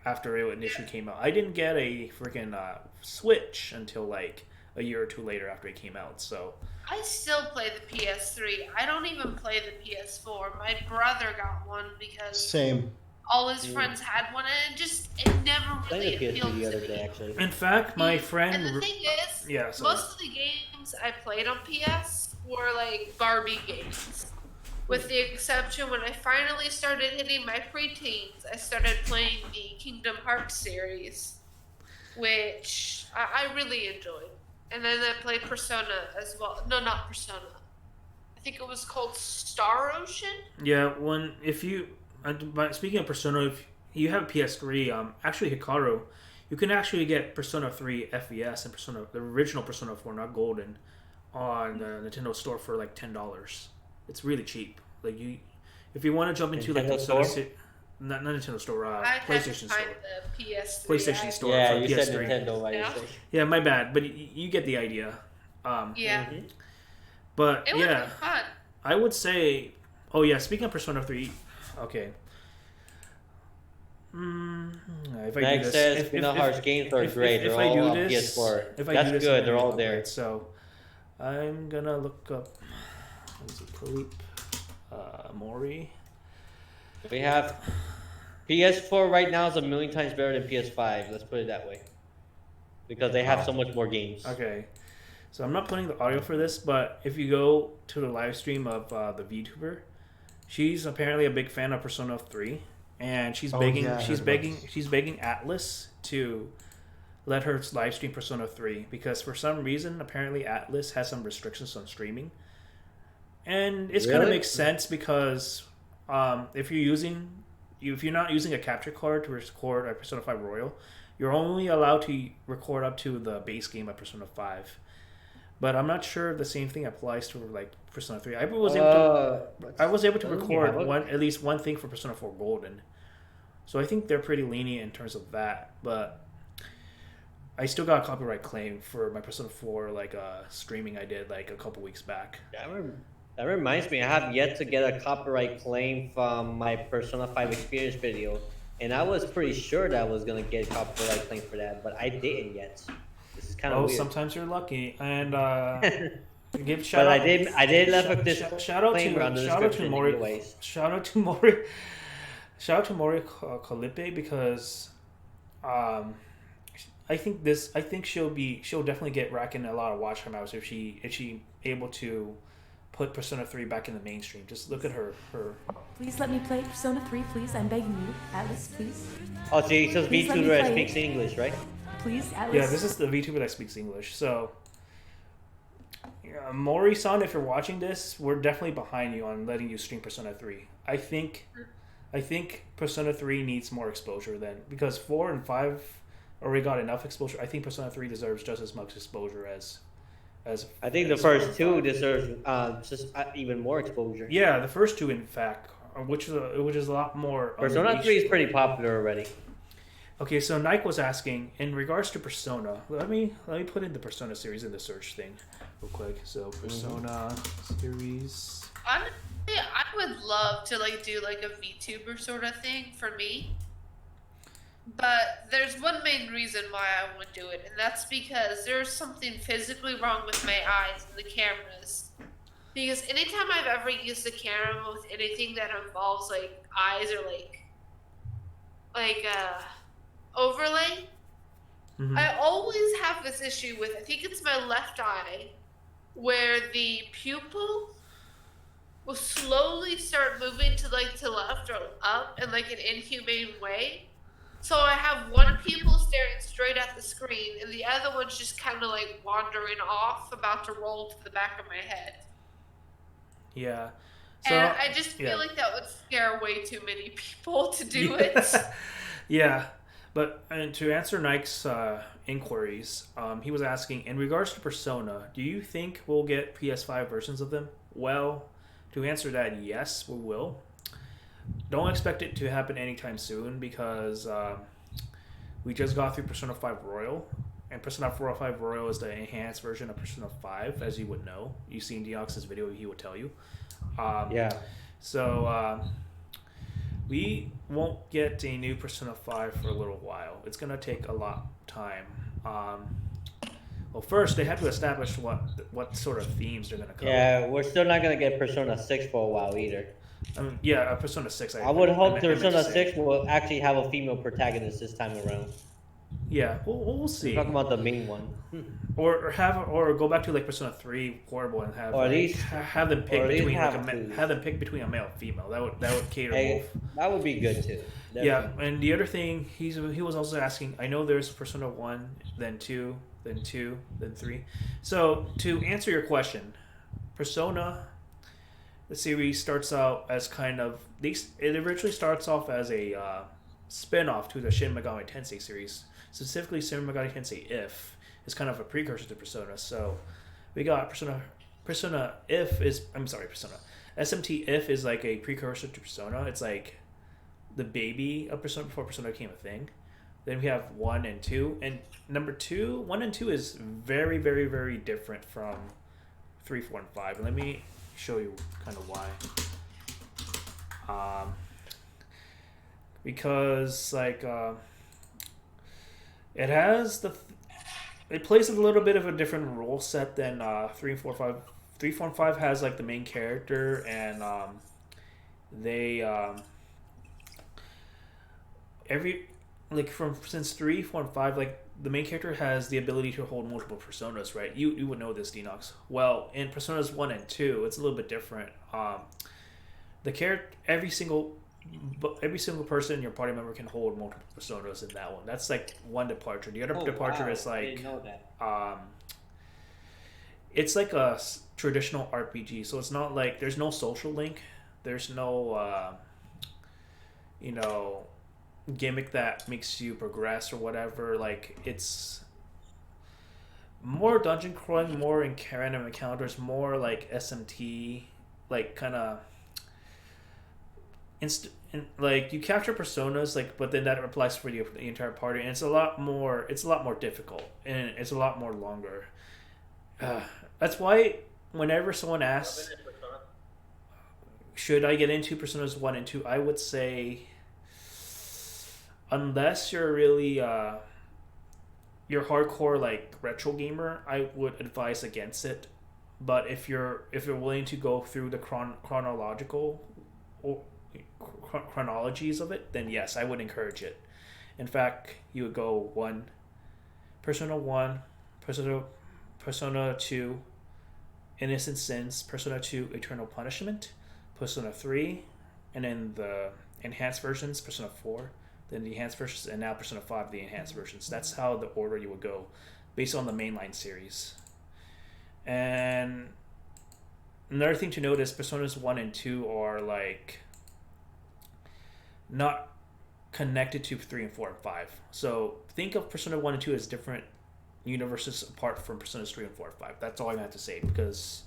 after it initially came out. I didn't get a freaking Switch until like a year or two later after it came out. So I still play the PS3. I don't even play the PS4. My brother got one because Same. all his friends had one, and it never really Playing the appealed PS3 the to other day, me. actually. in fact, my friend, And the thing is, yeah, sorry. most of the games I played on PS were like Barbie games. With the exception when I finally started hitting my preteens, I started playing the Kingdom Hearts series, which I really enjoyed. And then I played Persona as well. No, not Persona. I think it was called Star Ocean. Yeah, speaking of Persona, if you have a PS3, actually Hikaru, you can actually get Persona 3 FES and the original Persona 4, not Golden, on the Nintendo Store for like $10. It's really cheap. Like if you want to jump into Nintendo like Store? Not Nintendo Store, I had to PlayStation find Store. the PS3. PlayStation Store Yeah, for you PS3. said Nintendo, right? Yeah. Yeah, my bad, but you get the idea. Yeah, Mhm. But it would yeah, be fun. I would say. Oh yeah, speaking of Persona 3, okay. If I do Max this, says Kingdom Hearts games are great. if They're I all do on this, PS4. if I That's do this, good. I'm They're gonna all upgrade. there. So I'm gonna look up. What is it? Philippe Mori. We have PS4 right now is a million times better than PS5. Let's put it that way, because they have so much more games. Okay, so I'm not putting the audio for this, but if you go to the live stream of the VTuber, she's apparently a big fan of Persona 3, and she's begging, yeah, I she's heard about begging, this. she's begging Atlas to let her live stream Persona 3 because for some reason, apparently Atlas has some restrictions on streaming, and it's kind of Really? makes sense because if you're not using a capture card to record a Persona 5 Royal, you're only allowed to record up to the base game of Persona 5. But I'm not sure if the same thing applies to like Persona 3. I was able to let me record have a- at least one thing for Persona 4 Golden. So I think they're pretty lenient in terms of that, but I still got a copyright claim for my Persona 4 like streaming I did like a couple weeks back. That reminds me, I have yet to get a copyright claim from my Persona 5 experience video, and I was pretty sure that I was gonna get a copyright claim for that, but I didn't yet. This is kind of Oh, weird. sometimes you're lucky. And give But shout out. I did left a Shout out disclaimer on the to description Mori. anyways. Shout out to Mori Kalipe because I think she'll definitely get racking a lot of watch time hours if she able to put Persona 3 back in the mainstream. Just look at her. Please let me play Persona 3, please. I'm begging you. Atlas, please. Oh, so it's just Please let me VTuber that play. speaks English, right? Please, Atlas. Yeah, this is the VTuber that speaks English. So, Mori-san, if you're watching this, we're definitely behind you on letting you stream Persona 3. I think Persona 3 needs more exposure because 4 and 5 already got enough exposure. I think Persona 3 deserves just as much exposure as I think the first two deserve just even more exposure. Yeah, the first two, in fact, which is a lot more. Persona 3 is pretty popular already. Okay, so Nike was asking in regards to Persona. Let me put in the Persona series in the search thing, real quick. So Persona series. Honestly, I would love to do like a VTuber sort of thing for me. But there's one main reason why I would do it, and that's because there's something physically wrong with my eyes and the cameras. Because anytime I've ever used a camera with anything that involves like eyes or like overlay, Mhm. I always have this issue with, I think it's my left eye, where the pupil will slowly start moving to left or up in like an inhumane way. So I have one pupil staring straight at the screen, and the other one's just kind of like wandering off, about to roll to the back of my head. Yeah. So, and I just feel like that would scare way too many people to do it. Yeah. But to answer Nike's inquiries, he was asking, in regards to Persona, do you think we'll get PS5 versions of them? Well, to answer that, yes, we will. Don't expect it to happen anytime soon because we just got through Persona 5 Royal. And Persona 5 Royal is the enhanced version of Persona 5, as you would know. You've seen Deox's video, he would tell you. So we won't get a new Persona 5 for a little while. It's going to take a lot of time. Well, first, they have to establish what sort of themes they're going to cover. Yeah, we're still not going to get Persona 6 for a while either. Persona 6. I would hope Persona 6 will actually have a female protagonist this time around. Yeah, we'll see. We're talking about the main one. Or go back to like Persona 3 Portable and have have them pick between a male and female. That would cater both. That would be good too. Definitely. Yeah, and the other thing he was also asking, I know there's Persona 1, then 2, then 2, then 3. So to answer your question, Persona, the series starts out as kind of it originally starts off as a spin-off to the Shin Megami Tensei series. Specifically, Shin Megami Tensei If is kind of a precursor to Persona. So we got Persona If is Persona SMT If is like a precursor to Persona. It's like the baby of Persona before Persona became a thing. Then we have 1 and 2, and number 2, 1 and 2 is very, very, very different from 3, 4, and 5. And let me show you kind of why. Because like it plays a little bit of a different rule set than 3, 4, 5. 3, 4, and 5 has like the main character, and since 3, 4, and 5, like the main character has the ability to hold multiple personas, right? You would know this, Denox. Well, in Personas 1 and 2, it's a little bit different. The character, every single person in your party member can hold multiple personas in that one. That's like one departure. The other departure is like, I didn't know that. It's like a traditional RPG, so it's not like there's no social link. There's no gimmick that makes you progress or whatever. Like, it's more dungeon crawling, more in random encounters, more like SMT, like kind of like you capture personas, like, but then that applies for the entire party, and it's a lot more difficult, and it's a lot more longer. That's why whenever someone asks, should I get into Personas 1 and 2, I would say, unless you're really you're hardcore like retro gamer, I would advise against it. But if you're willing to go through the chronological chronologies of it, then yes, I would encourage it. In fact, you would go Persona 1, Persona 2, Innocent Sins, Persona 2, Eternal Punishment, Persona 3, and then the enhanced versions, Persona 4, then the enhanced versions, and now Persona 5, the enhanced versions. That's how the order you would go, based on the mainline series. And another thing to note is Personas 1 and 2 are like not connected to 3 and 4 and 5. So think of Persona 1 and 2 as different universes apart from Personas 3 and 4 and 5. That's all I have to say, because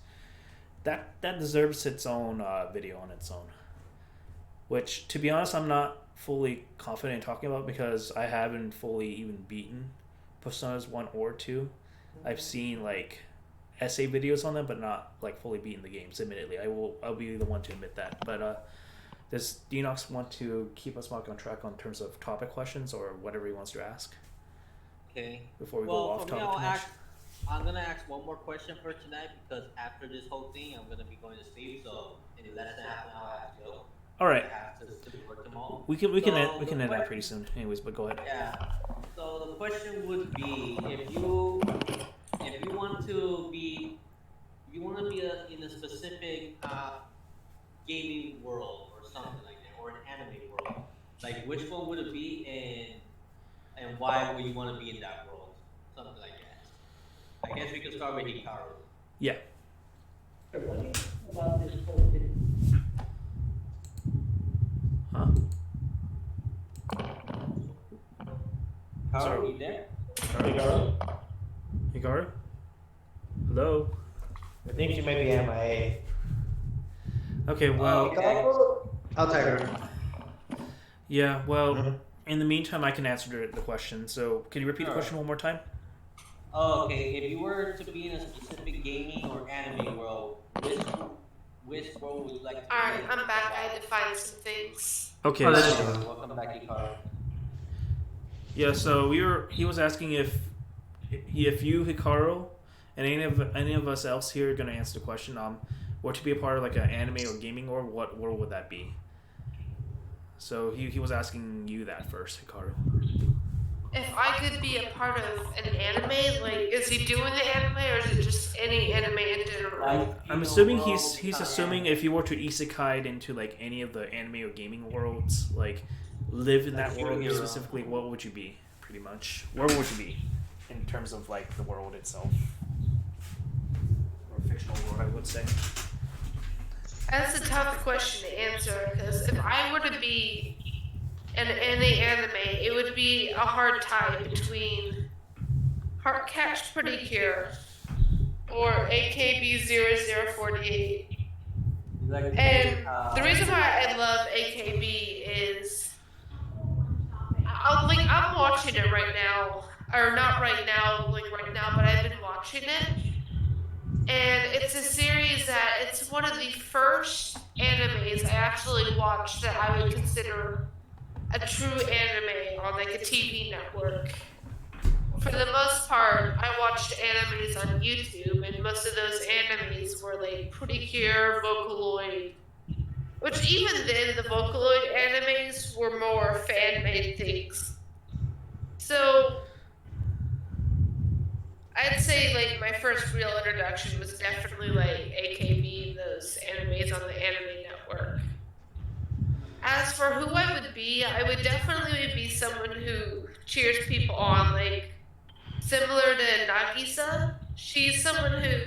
that deserves its own video on its own. Which, to be honest, I'm not fully confident in talking about, because I haven't fully even beaten Personas 1 or 2. I've seen like essay videos on them, but not like fully beaten the games, admittedly. I'll be the one to admit that. But does Denox want to keep us back on track on terms of topic questions or whatever he wants to ask? Okay. Before we go off topic. I'm gonna ask one more question for tonight, because after this whole thing, I'm gonna be going to sleep. So in less than half an hour, I have to go. All right. I have to work tomorrow. We can end that pretty soon. Anyways, but go ahead. Yeah. So the question would be, if you want to be you want to be in a specific gaming world or something like that, or an anime world, like which one would it be, and why would you want to be in that world? Something like that. I guess we could start with Hikaru. Yeah. What do you think about this whole thing? Huh? Hikaru, you there? Hikaru? Hello? I think she may be MIA. Okay, well... I'll tag her. Yeah, well, in the meantime, I can answer the question. So, can you repeat the question one more time? Oh, okay. If you were to be in a specific gaming or anime world, which world would you like to be Alright, in? I'm back. I had to find some things. Okay. Welcome back, Hikaru. Yeah, so he was asking if you, Hikaru, and any of us else here are gonna answer the question, were to be a part of like an anime or gaming world, what world would that be? So he was asking you that first, Hikaru. If I could be a part of an anime, like, is he doing the anime or is it just any anime in general? I'm assuming he's assuming if you were to isekai into like any of the anime or gaming worlds, like live in that world specifically, what would you be? Pretty much, where would you be in terms of like the world itself, or fictional world, I would say. That's a tough question to answer because if I were to be in any anime, it would be a hard tie between Heartcatch Pretty Cure or AKB 0048. And the reason why I love AKB is I'm watching it right now, or not right now, but I've been watching it. And it's a series that it's one of the first animes I actually watched that I would consider a true anime on like a TV network. For the most part, I watched animes on YouTube, and most of those animes were like Pretty Cure, Vocaloid, which even then the Vocaloid animes were more fan-made things. So I'd say like my first real introduction was definitely like AKB, those animes on the Anime Network. As for who I would definitely be someone who cheers people on, like similar to Nagisa. She's someone who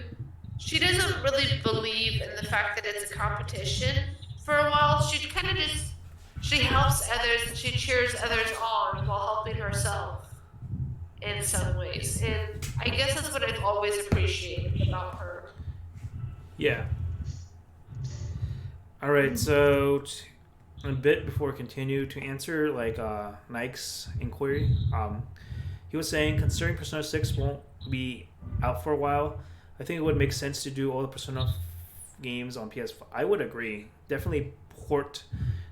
she doesn't really believe in the fact that it's a competition. For a while, she kind of just she helps others and she cheers others on while helping herself in some ways. And I guess that's what I've always appreciated about her. Yeah. All right, so a bit before we continue to answer like Nike's inquiry, he was saying considering Persona 6 won't be out for a while, I think it would make sense to do all the Persona games on PS5. I would agree. Definitely port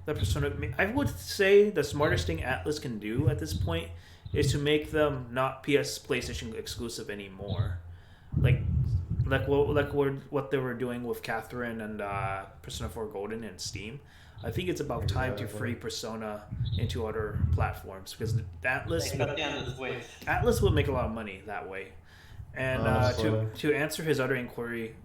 the Persona. I would say the smartest thing Atlas can do at this point is to make them not PlayStation exclusive anymore. Like what they were doing with Catherine and Persona 4 Golden and Steam. I think it's about time to free Persona into other platforms because Atlas will make a lot of money that way. And to answer his other inquiry,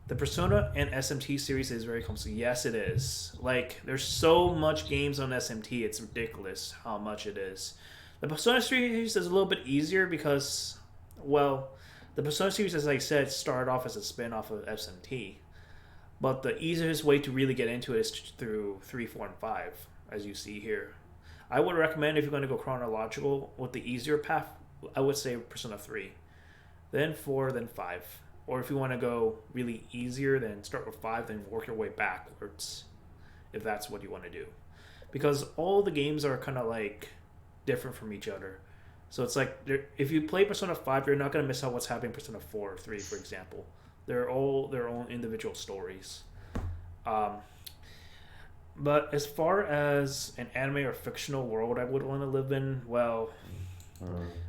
the Persona and SMT series is very complicated. Yes, it is. Like, there's so much games on SMT, it's ridiculous how much it is. The Persona series is a little bit easier because, well, the Persona series, as I said, started off as a spin-off of SMT. But the easiest way to really get into it is through 3, 4, and 5, as you see here. I would recommend, if you're going to go chronological with the easier path, I would say Persona 3. Then 4, then 5. Or if you want to go really easier, then start with 5, then work your way backwards, if that's what you want to do. Because all the games are kind of like different from each other. So it's like, if you play Persona 5, you're not going to miss out what's happening in Persona 4 or 3, for example. They're all their own individual stories. But as far as an anime or fictional world I would want to live in, well,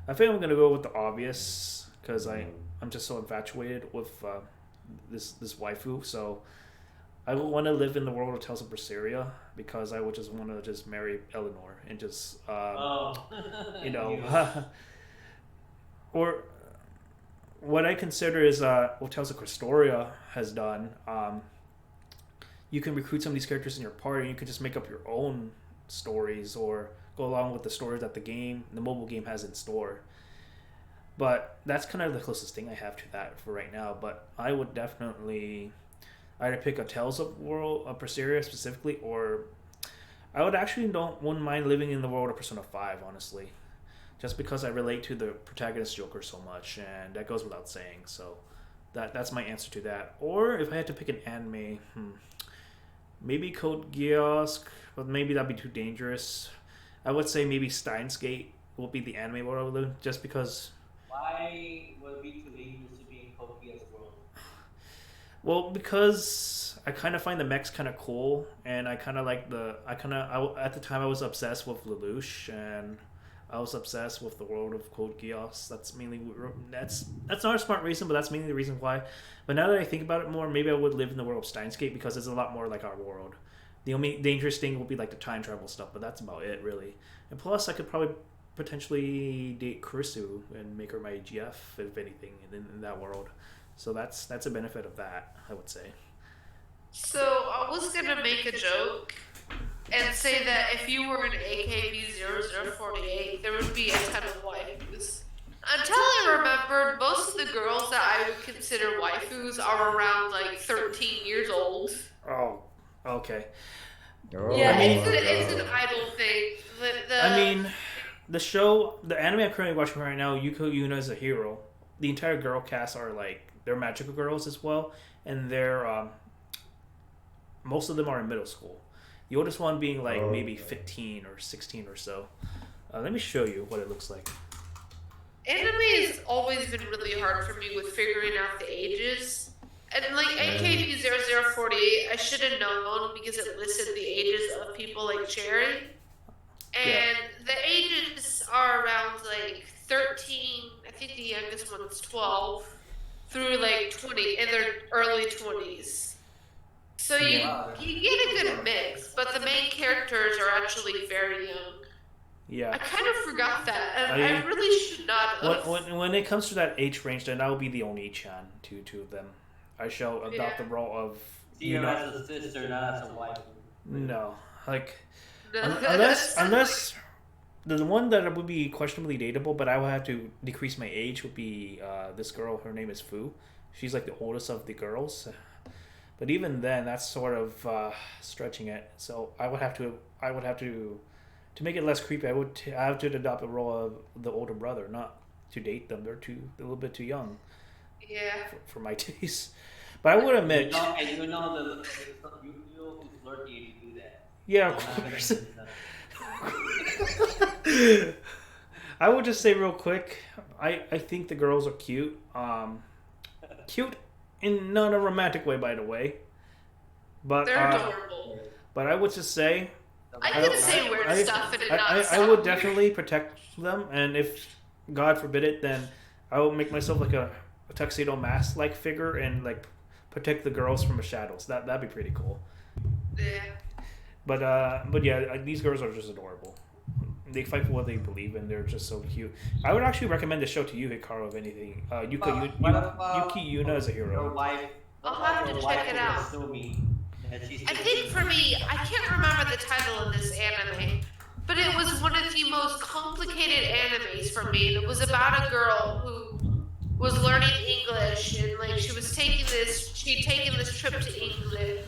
I think I'm going to go with the obvious, because I'm just so infatuated with this waifu. So I would want to live in the world of Tales of Berseria, because I would just want to just marry Eleanor and just or what I consider is what Tales of Questoria has done. You can recruit some of these characters in your party, and you can just make up your own stories or go along with the stories that the mobile game has in store. But that's kind of the closest thing I have to that for right now. But I would definitely either pick a Tales of World of Berseria specifically, or I would actually wouldn't mind living in the world of Persona 5, honestly. Just because I relate to the protagonist Joker so much, and that goes without saying. So that's my answer to that. Or if I had to pick an anime, maybe Code Geass, but maybe that'd be too dangerous. I would say maybe Steins Gate will be the anime world I would live in, just because. Why would it be too dangerous to be in Kokia's world? Well, because I kind of find the mechs kind of cool, and I kind of like at the time I was obsessed with Lelouch, and I was obsessed with the world of Code Geass. That's not a smart reason, but that's mainly the reason why. But now that I think about it more, maybe I would live in the world of Steins Gate because it's a lot more like our world. The only dangerous thing will be like the time travel stuff, but that's about it, really. And plus, I could probably potentially date Kurisu and make her my GF, if anything, in that world. So that's a benefit of that, I would say. So I was gonna make a joke and say that if you were in AKB0048, there would be a ton of waifus. Until I remembered, most of the girls that I would consider waifus are around like 13 years old. Oh, okay. Yeah, it's an idol thing. I mean, the anime I'm currently watching right now, Yuko Yuna is a hero. The entire girl cast are they're magical girls as well, and they're most of them are in middle school. The oldest one being maybe 15 or 16 or so. Let me show you what it looks like. Anime has always been really hard for me with figuring out the ages. And AKB0048, I should have known because it listed the ages of people like Cherry. And the ages are around 13, I think the youngest one's 12, through 20, in their early 20s. So you get a good mix, but the main characters are actually very young. Yeah. I kind of forgot that, and I really should not have. When it comes to that age range, then I will be the only chan to them. I shall adopt the role of. See her as a sister, not as a wife. No, unless the one that would be questionably dateable, but I would have to decrease my age, would be this girl. Her name is Fu. She's the oldest of the girls. But even then, that's sort of stretching it. So I would have to make it less creepy. I have to adopt the role of the older brother, not to date them. They're a little bit too young. Yeah. For my taste. But I would admit. You know who's flirty if you do that. Yeah, of course. I would just say real quick, I think the girls are cute. Cute in not a romantic way, by the way. But they're adorable. But I would just say I can say weird stuff and it not I would definitely protect them, and if God forbid it, then I will make myself a tuxedo mask figure and protect the girls from the shadows. That'd be pretty cool. Yeah. But yeah, these girls are just adorable. They fight for what they believe in. They're just so cute. I would actually recommend the show to you, Hikaru, if anything. Yuki Yuna is a hero. I'll have to check it out. I think for me, I can't remember the title of this anime, but it was one of the most complicated animes for me. It was about a girl who was learning English, and she'd taken this trip to England,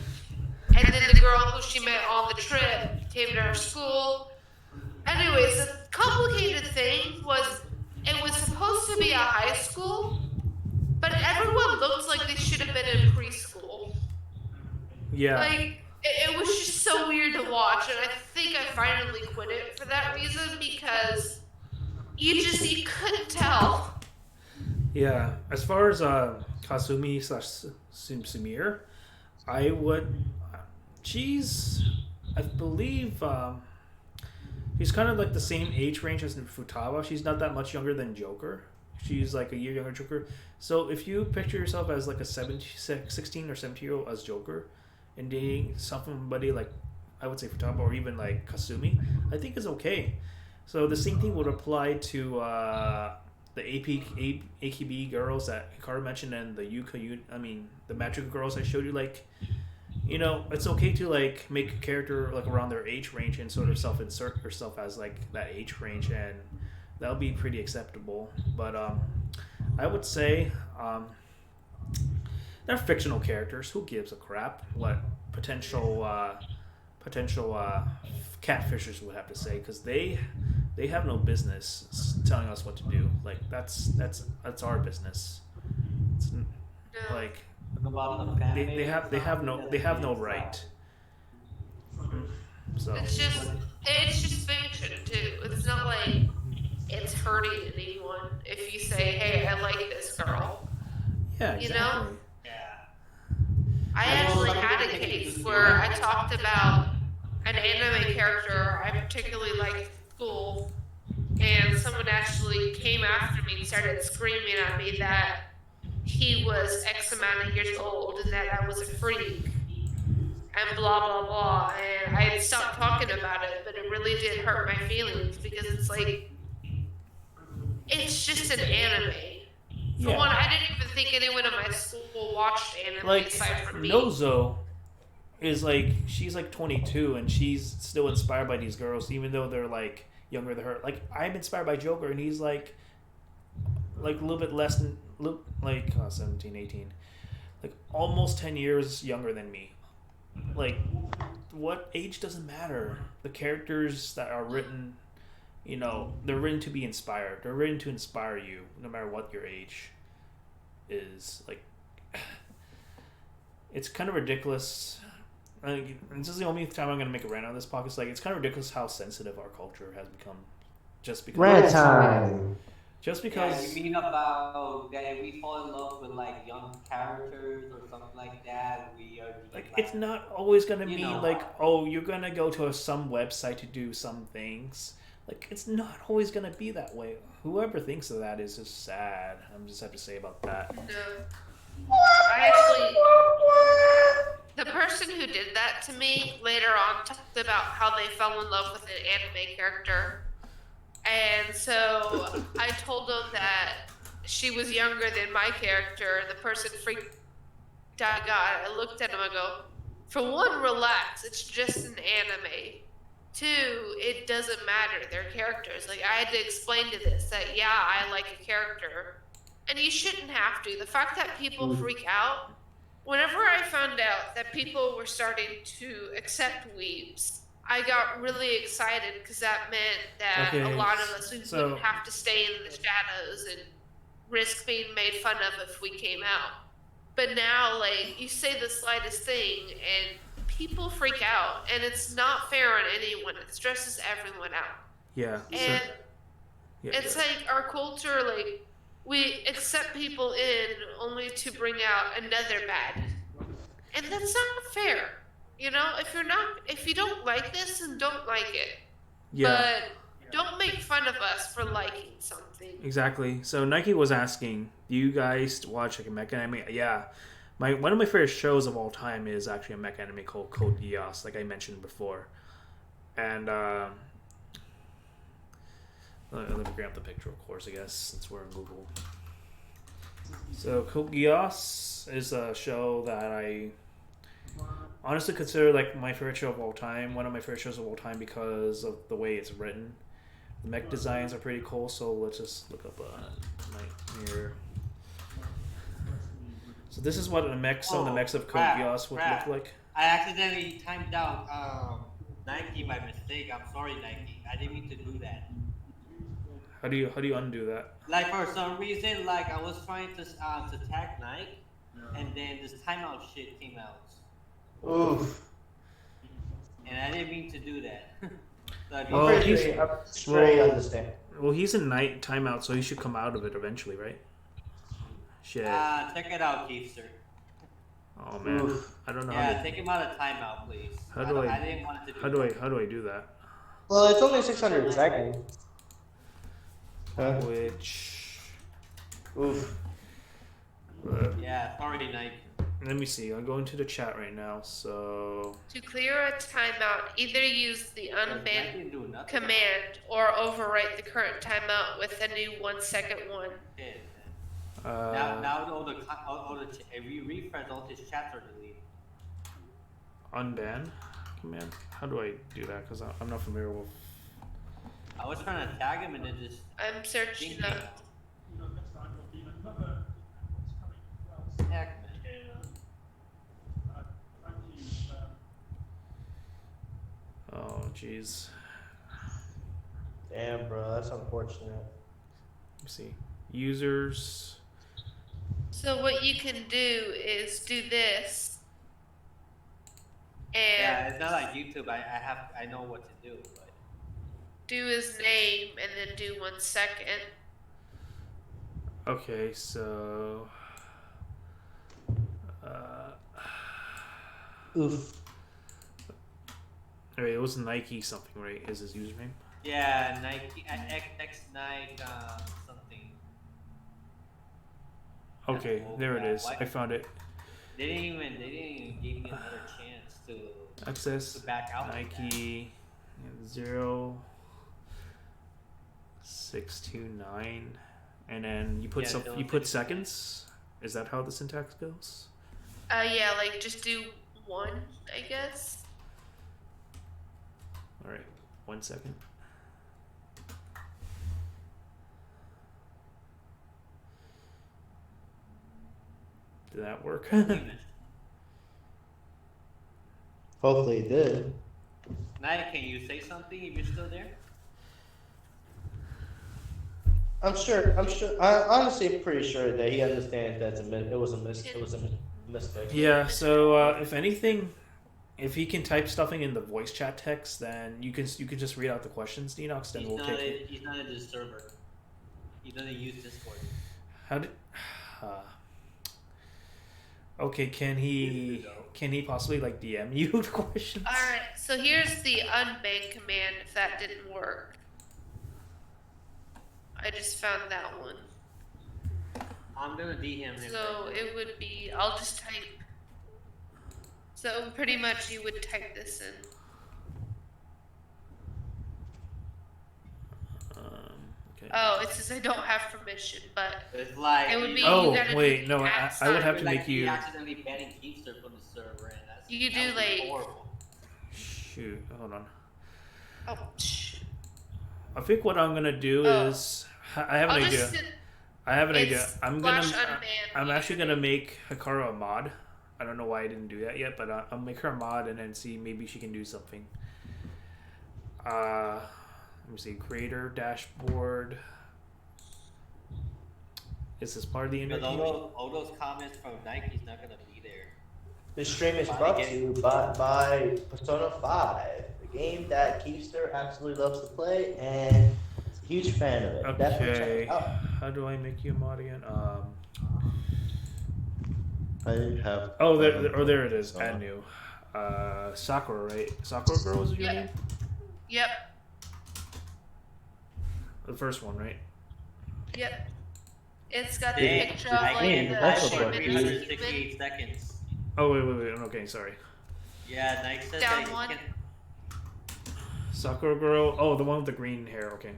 and then the girl who she met on the trip came to her school. Anyways, the complicated thing was it was supposed to be a high school, but everyone looked like they should have been in preschool. Yeah. It was just so weird to watch, and I think I finally quit it for that reason because you couldn't tell. Yeah, as far as Kasumi / Sumire, I believe she's kind of the same age range as Futaba. She's not that much younger than Joker. She's a year younger Joker. So if you picture yourself as a 16 or 17-year-old as Joker and dating somebody I would say Futaba or even Kasumi, I think is okay. So the same thing would apply to the AKB girls that Hikaru mentioned and the the magical girls I showed you, like, it's okay to like make a character like around their age range and sort of self-insert yourself as like that age range, and that'll be pretty acceptable. But I would say they're fictional characters. Who gives a crap what potential catfishers would have to say? Because they have no business telling us what to do. Like that's our business. It's, like they have no right. So It's just fiction too. It's not like it's hurting anyone if you say, "Hey, I like this girl." yeah, exactly. I actually had a case where I talked about an anime character I particularly liked at school, and someone actually came after me and started screaming at me that he was X amount of years old and that I was a freak and blah blah blah. And I had stopped talking about it, but it really did hurt my feelings because it's like it's just an anime. For one, I didn't even think anyone in my school watched anime aside from me. Nozo is like, she's like 22 and she's still inspired by these girls, even though they're like younger than her. Like, I'm inspired by Joker and he's like a little bit less than 17, 18, like almost 10 years younger than me. Like, what age doesn't matter. The characters that are written, they're written to be inspired. They're written to inspire you, no matter what your age is. Like, it's kind of ridiculous. This is the only time I'm going to make a rant on this podcast. Like, it's kind of ridiculous how sensitive our culture has become. Just because. Rant time. Just because. You mean about that we fall in love with like young characters or something like that? We are like, it's not always going to be like, oh, you're going to go to some website to do some things. Like, it's not always going to be that way. Whoever thinks of that is just sad. I'm just have to say about that. No. I actually, the person who did that to me later on talked about how they fell in love with an anime character. And so I told them that she was younger than my character. The person freaked out. I looked at him and go, for one, relax. It's just an anime. Two, it doesn't matter. They're characters. Like, I had to explain to this that, yeah, I like a character. And you shouldn't have to. The fact that people freak out, whenever I found out that people were starting to accept weebs, I got really excited because that meant that a lot of us wouldn't have to stay in the shadows and risk being made fun of if we came out. But now, like, you say the slightest thing and people freak out, and it's not fair on anyone. It stresses everyone out. Yeah. And it's like our culture, like, we accept people in only to bring out another bad. And that's not fair. If you don't like this, then don't like it. Yeah. But don't make fun of us for liking something. Exactly. So Nike was asking, do you guys watch like a mecha anime? Yeah. One of my favorite shows of all time is actually a mecha anime called Code Geass, like I mentioned before. And let me grab the picture, of course, I guess, since we're in Google. So Code Geass is a show that I honestly consider like my favorite show of all time, one of my favorite shows of all time because of the way it's written. The mech designs are pretty cool, so let's just look up here. So this is what some of the mechs of Code Geass would look like. I accidentally timed out Nike by mistake. I'm sorry, Nike. I didn't mean to do that. How do you undo that? Like, for some reason, like, I was trying to tag Nike, and then this timeout shit came out. Oof. And I didn't mean to do that. Understand. Well, he's in night timeout, so he should come out of it eventually, right? Shit. Check it out, Kiefster. Oh man, oof. I don't know. Yeah, take him out of timeout, please. I didn't want it to do How do I do that? Well, it's only 600 seconds. Which. Oof. Yeah, already night. Let me see. I'll go into the chat right now. So To clear a timeout, either use the Nike unban didn't do nothing. command or overwrite the current timeout with a new 1-second one. Shit, man. Now if you refresh, all his chats are deleted. unban command. How do I do that? Because I'm not familiar with. I was trying to tag him and then just. I'm searching Thinking. up. Heck, man. Oh, jeez. Damn, bro, that's unfortunate. Let me see. Users. So what you can do is do this, and Yeah, it's not like YouTube. I know what to do, but do his name, and then do 1 second. Okay, so. Oof. Alright, it was Nike something, right? Is his username? yeah, Nike X Nike something. Okay, there it is. I found it. They didn't even give me another chance to Access back out. Nike 0629, and then you put you put seconds. Is that how the syntax goes? Yeah, like just do 1, I guess. All right, 1 second. Did that work? Hopefully it did. Nike, can you say something if you're still there? I'm sure. I honestly am pretty sure that he understands it was a mistake. Yeah. So if anything, if he can type something in the voice chat text, then you can just read out the questions, Denox. Then we'll take it. He's not in the server. He doesn't use Discord. How did? Okay, can he possibly like DM you the questions? Alright, so here's the unban command if that didn't work. I just found that one. I'm gonna DM him. So it would be, I'll just type. So pretty much you would type this in. Okay. Oh, it says I don't have permission, but It's like it would be Oh, you gotta wait, do no, the I would have @ to sign. make you. He accidentally banning Kiefster from the server, and that's You could that do, would be like- horrible. Shoot, hold on. Oh, shh. I think what I'm gonna do is I have an I'll idea. just I have an idea. it's I'm slash gonna. unban. I'm actually gonna make Hikaru a mod. I don't know why I didn't do that yet, but I'll make her a mod and then see maybe she can do something. Let me see. Creator dashboard. Is this part of the Because interview? all those comments from Nike's not gonna be there. This stream is brought to you by Persona 5, a game that Kiefster absolutely loves to play and is a huge fan of it. Definitely check Okay. it out. How do I make you a mod again? I have. Oh, there it is. Persona. Add new. Sakura, right? Sakura girl is your Yep. name? Yep, The first one, right? yep. It's got the Dang, picture of I like can't the also shape brought of you- the 368 human. seconds. Oh wait. Okay, sorry. Yeah, Nike says Down that he one. can. Sakura girl. Oh, the one with the green hair. Okay.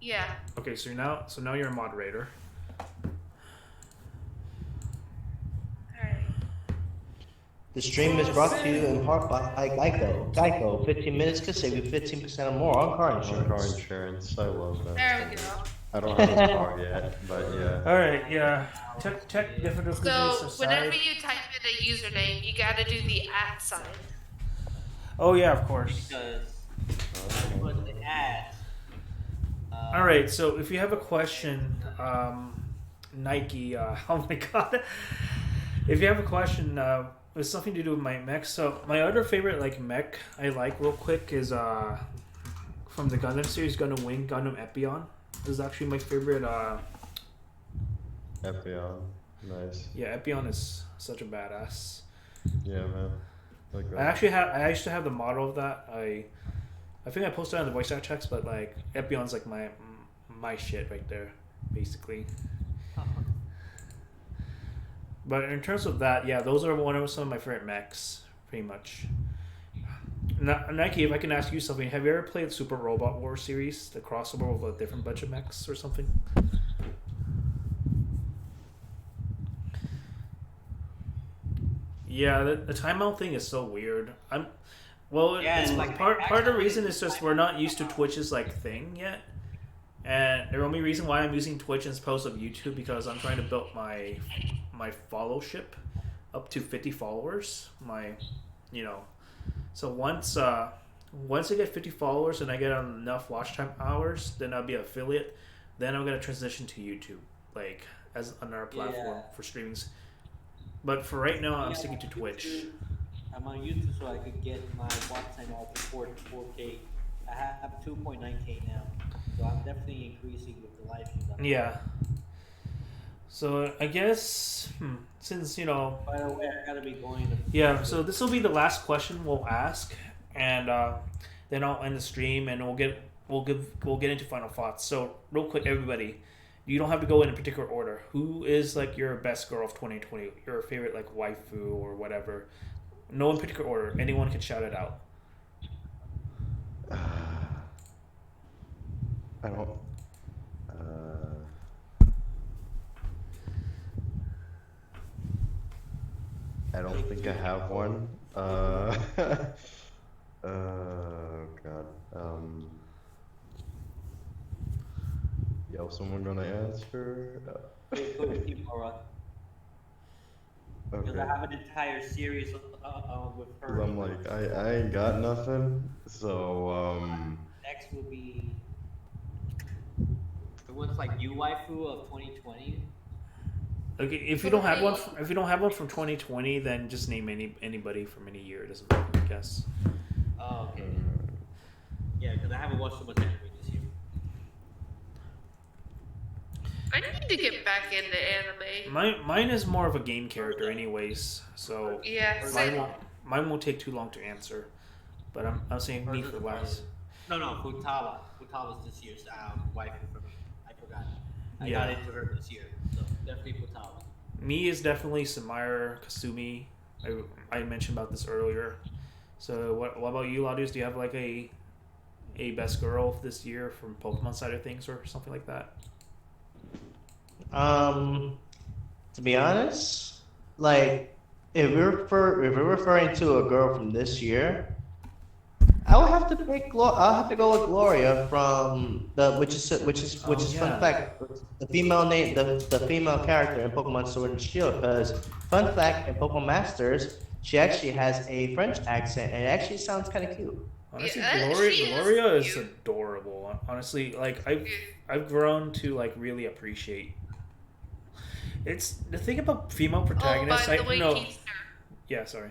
Yeah. Okay, so now you're a moderator. Alright. The stream is brought to you in part by Geico. Geico, 15 minutes could save you 15% or more on car On insurance. car insurance, I love that. There we go. I don't have a car yet, but yeah. All right, yeah. Tech difficulties So aside. whenever you type in a username, you gotta do the @ sign. Oh yeah, of course. Because put the ad. All right, so if you have a question, Nike. Oh my god. If you have a question, it's something to do with my mech. So my other favorite like mech I like real quick is from the Gundam series, Gundam Wing, Gundam Epion. This is actually my favorite. Epion, nice. Yeah, Epion is such a badass. Yeah, man. Like I used to have the model of that. I think I posted it on the voice chat checks, but like Epion's like my shit right there, basically. But in terms of that, yeah, those are some of my favorite mechs, pretty much. Nike, if I can ask you something, have you ever played Super Robot Wars series, the crossover with a different bunch of mechs or something? Yeah, the timeout thing is so weird. It's like part of the reason is just we're not used to Twitch's like thing yet, and the only reason why I'm using Twitch as opposed to YouTube because I'm trying to build my followship up to 50 followers. So once I get 50 followers and I get enough watch time hours, then I'll be an affiliate. Then I'm gonna transition to YouTube, like as another platform for streamings. But for right now, I'm sticking to Twitch. I'm on YouTube so I could get my watch time out to 4K. I have 2.9K now, so I'm definitely increasing with the live streams. Yeah. So I guess since By the way, I gotta be going. Yeah. So this will be the last question we'll ask, and then I'll end the stream, and we'll get into final thoughts. So real quick, everybody. You don't have to go in a particular order. Who is like your best girl of 2020? Your favorite like waifu or whatever? No in particular order. Anyone can shout it out. I don't. I don't think I have one. Oh God. Yo, someone gonna answer? Okay. Because I Okay. have an entire series with her. Cause I'm like, I ain't got nothing. So Next will be the one's like you waifu of 2020. Okay, if you don't have one from 2020, then just name anybody from any year. It doesn't matter, I guess. Oh, okay. Yeah, because I haven't watched so much anime this year. I need to get back into anime. Mine is more of a game character, anyways. So Yeah, mine won't take too long to answer. But I'm saying me for last. No, Futawa. Futawa's this year's waifu for me. I forgot. I Yeah. got into her this year, so definitely Futawa. Me is definitely Samira Kasumi. I mentioned about this earlier. So what about you, Ladius? Do you have like a best girl this year from Pokemon side of things or something like that? To be honest, like if we're referring to a girl from this year, I would have to pick. I'll have to go with Gloria from which is fun fact, the female name, the female character in Pokemon Sword and Shield. Because fun fact, in Pokemon Masters, she actually has a French accent, and it actually sounds kind of cute. Honestly, Yeah, Gloria is adorable. Honestly, like I've grown to like really appreciate. It's the thing about female protagonists. Oh, by the way, no. Kiefster, Yeah, sorry.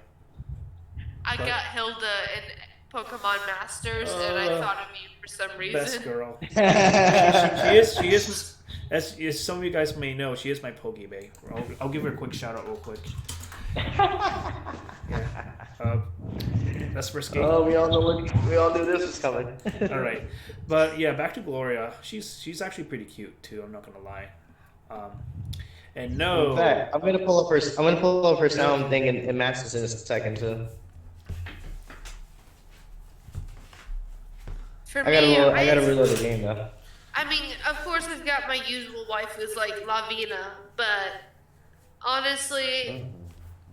I got Hilda in Pokemon Masters, and I thought of you for some reason. Best girl. She is. As some of you guys may know, she is my Pokebay. I'll give her a quick shout out real quick. Yeah. That's for skate. Oh, we all knew this was coming. All right, but yeah, back to Gloria. She's actually pretty cute too. I'm not gonna lie. And no. In fact, I'm gonna pull up her sound thing in Masters in a second too. For I gotta reload the game though. I mean, of course, I've got my usual waifus like Lavina, but honestly,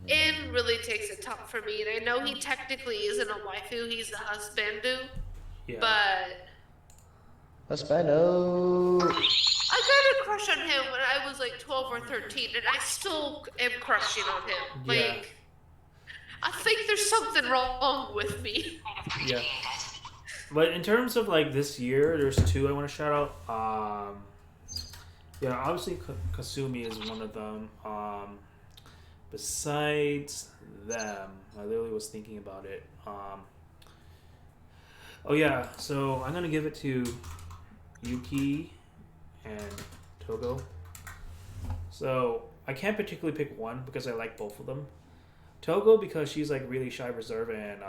In really takes a top for me. And I know he technically isn't a waifu; he's a husbandu. Yeah. But Husbando. I got a crush on him when I was like 12 or 13, and I still am crushing on him. Yeah. Like, I think there's something wrong with me. Yeah. But in terms of like this year, there's two I want to shout out. Yeah, obviously Kasumi is one of them. Besides them, I literally was thinking about it. Oh yeah, so I'm gonna give it to Yuki and Togo. So I can't particularly pick one because I like both of them. Togo because she's like really shy, reserved, and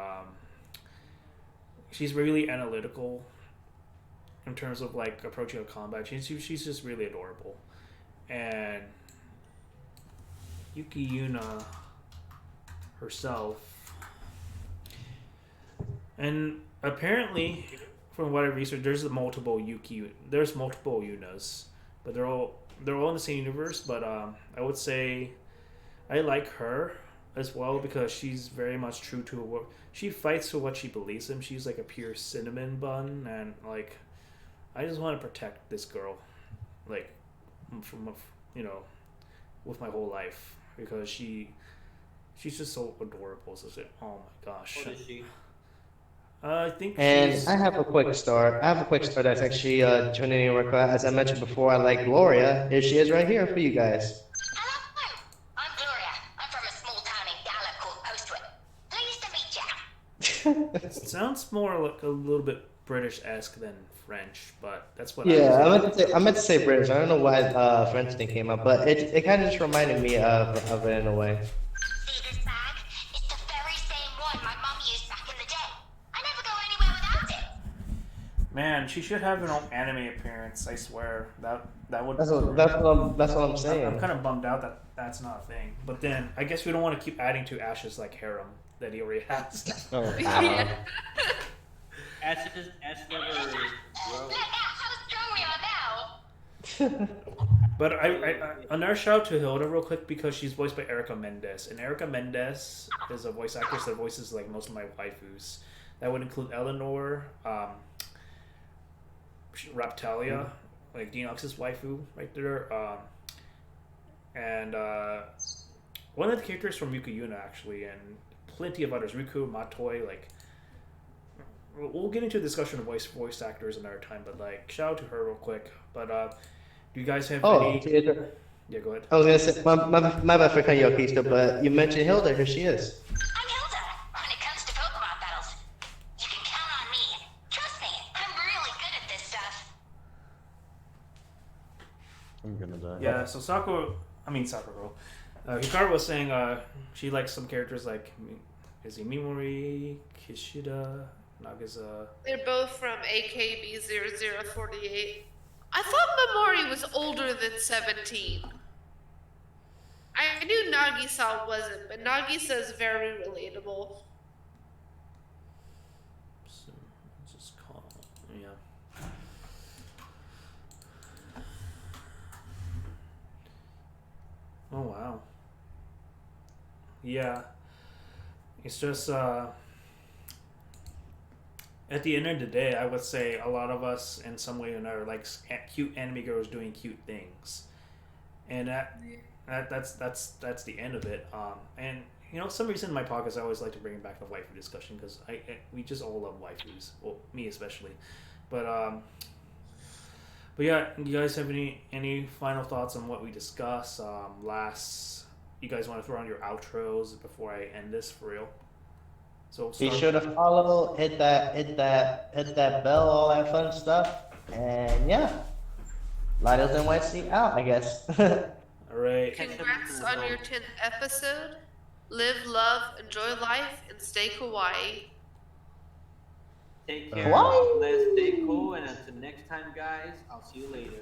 she's really analytical in terms of like approaching a combat. She's just really adorable, and Yuki Yuna herself. And apparently, from what I researched, there's multiple Yunas, but they're all in the same universe. But I would say I like her as well because she's very much true to what she fights for what she believes in. She's like a pure cinnamon bun, and like I just want to protect this girl, like from with my whole life because she's just so adorable. So it's like, oh my gosh. What is she? I think. And she's... I have a quick star. that's actually tuning in real quick. As I mentioned before, I like Gloria. Here she is right here for you guys. Hello, I'm Gloria. I'm from a small town in Gallup called Postwick. Pleased to meet you. It sounds more like a little bit British-esque than French, but that's what. Yeah, I meant to say British. I don't know why French thing came up, but it kind of just reminded me of it in a way. See this bag? It's the very same one my mum used back in the day. I never go anywhere without it. Man, she should have an own anime appearance. I swear that would. That's what I'm saying. I'm kind of bummed out that that's not a thing. But then I guess we don't want to keep adding to Ash's like harem that he already has. Oh, Yeah. Ash never grows. Look at how strong we are now. But I another shout out to Hilda real quick because she's voiced by Erica Mendez, and Erica Mendez is a voice actress that voices like most of my waifus. That would include Eleanor, Raptalia, like Denox's waifu right there, and one of the characters from Yuki Yuna actually, and plenty of others, Riku, Matoi, like. We'll get into a discussion of voice actors another time, but like shout out to her real quick. But do you guys have any? Yeah, go ahead. I was gonna say my bad for cutting you off, Kiefster, but you mentioned Hilda. Here she is. I'm Hilda. When it comes to Pokemon battles, you can count on me. Trust me, I'm really good at this stuff. I'm gonna die. Yeah, so Sakura, Hikaru was saying she likes some characters like is it Mimori, Kishida, Nagaza. They're both from AKB 0048. I thought Mamori was older than 17. I knew Nagisa wasn't, but Nagisa is very relatable. So just call, yeah. Oh wow. Yeah. It's just at the end of the day, I would say a lot of us, in some way or another, like cute anime girls doing cute things, and that's the end of it. And some reason in my podcast I always like to bring back the waifu discussion because we just all love waifus, well, me especially. But yeah, you guys have any final thoughts on what we discussed? You guys want to throw on your outros before I end this for real? So Be sure to follow, hit that bell, all that fun stuff, and yeah, Lidos NYC out, I guess. All right. Congrats on your 10th episode. Live, love, enjoy life, and stay kawaii. Take care. What? Let's stay cool, and until next time, guys, I'll see you later.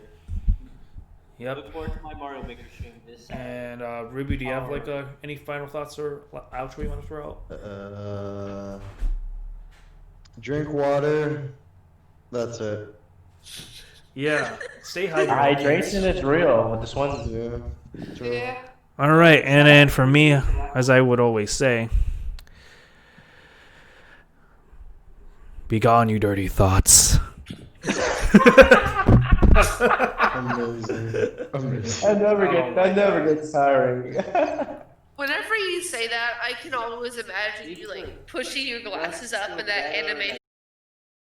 Yep. Look forward to my Mario Maker stream this Saturday. And Ruby, do you have like any final thoughts or outro you want to throw out? Drink water. That's it. Yeah. Stay hydrated. Hydration is real with this one. Yeah. True. Yeah. All right, and then for me, as I would always say, be gone, you dirty thoughts. Amazing. Amazing. I never get tiring. Whenever you say that, I can always imagine you like pushing your glasses up in that anime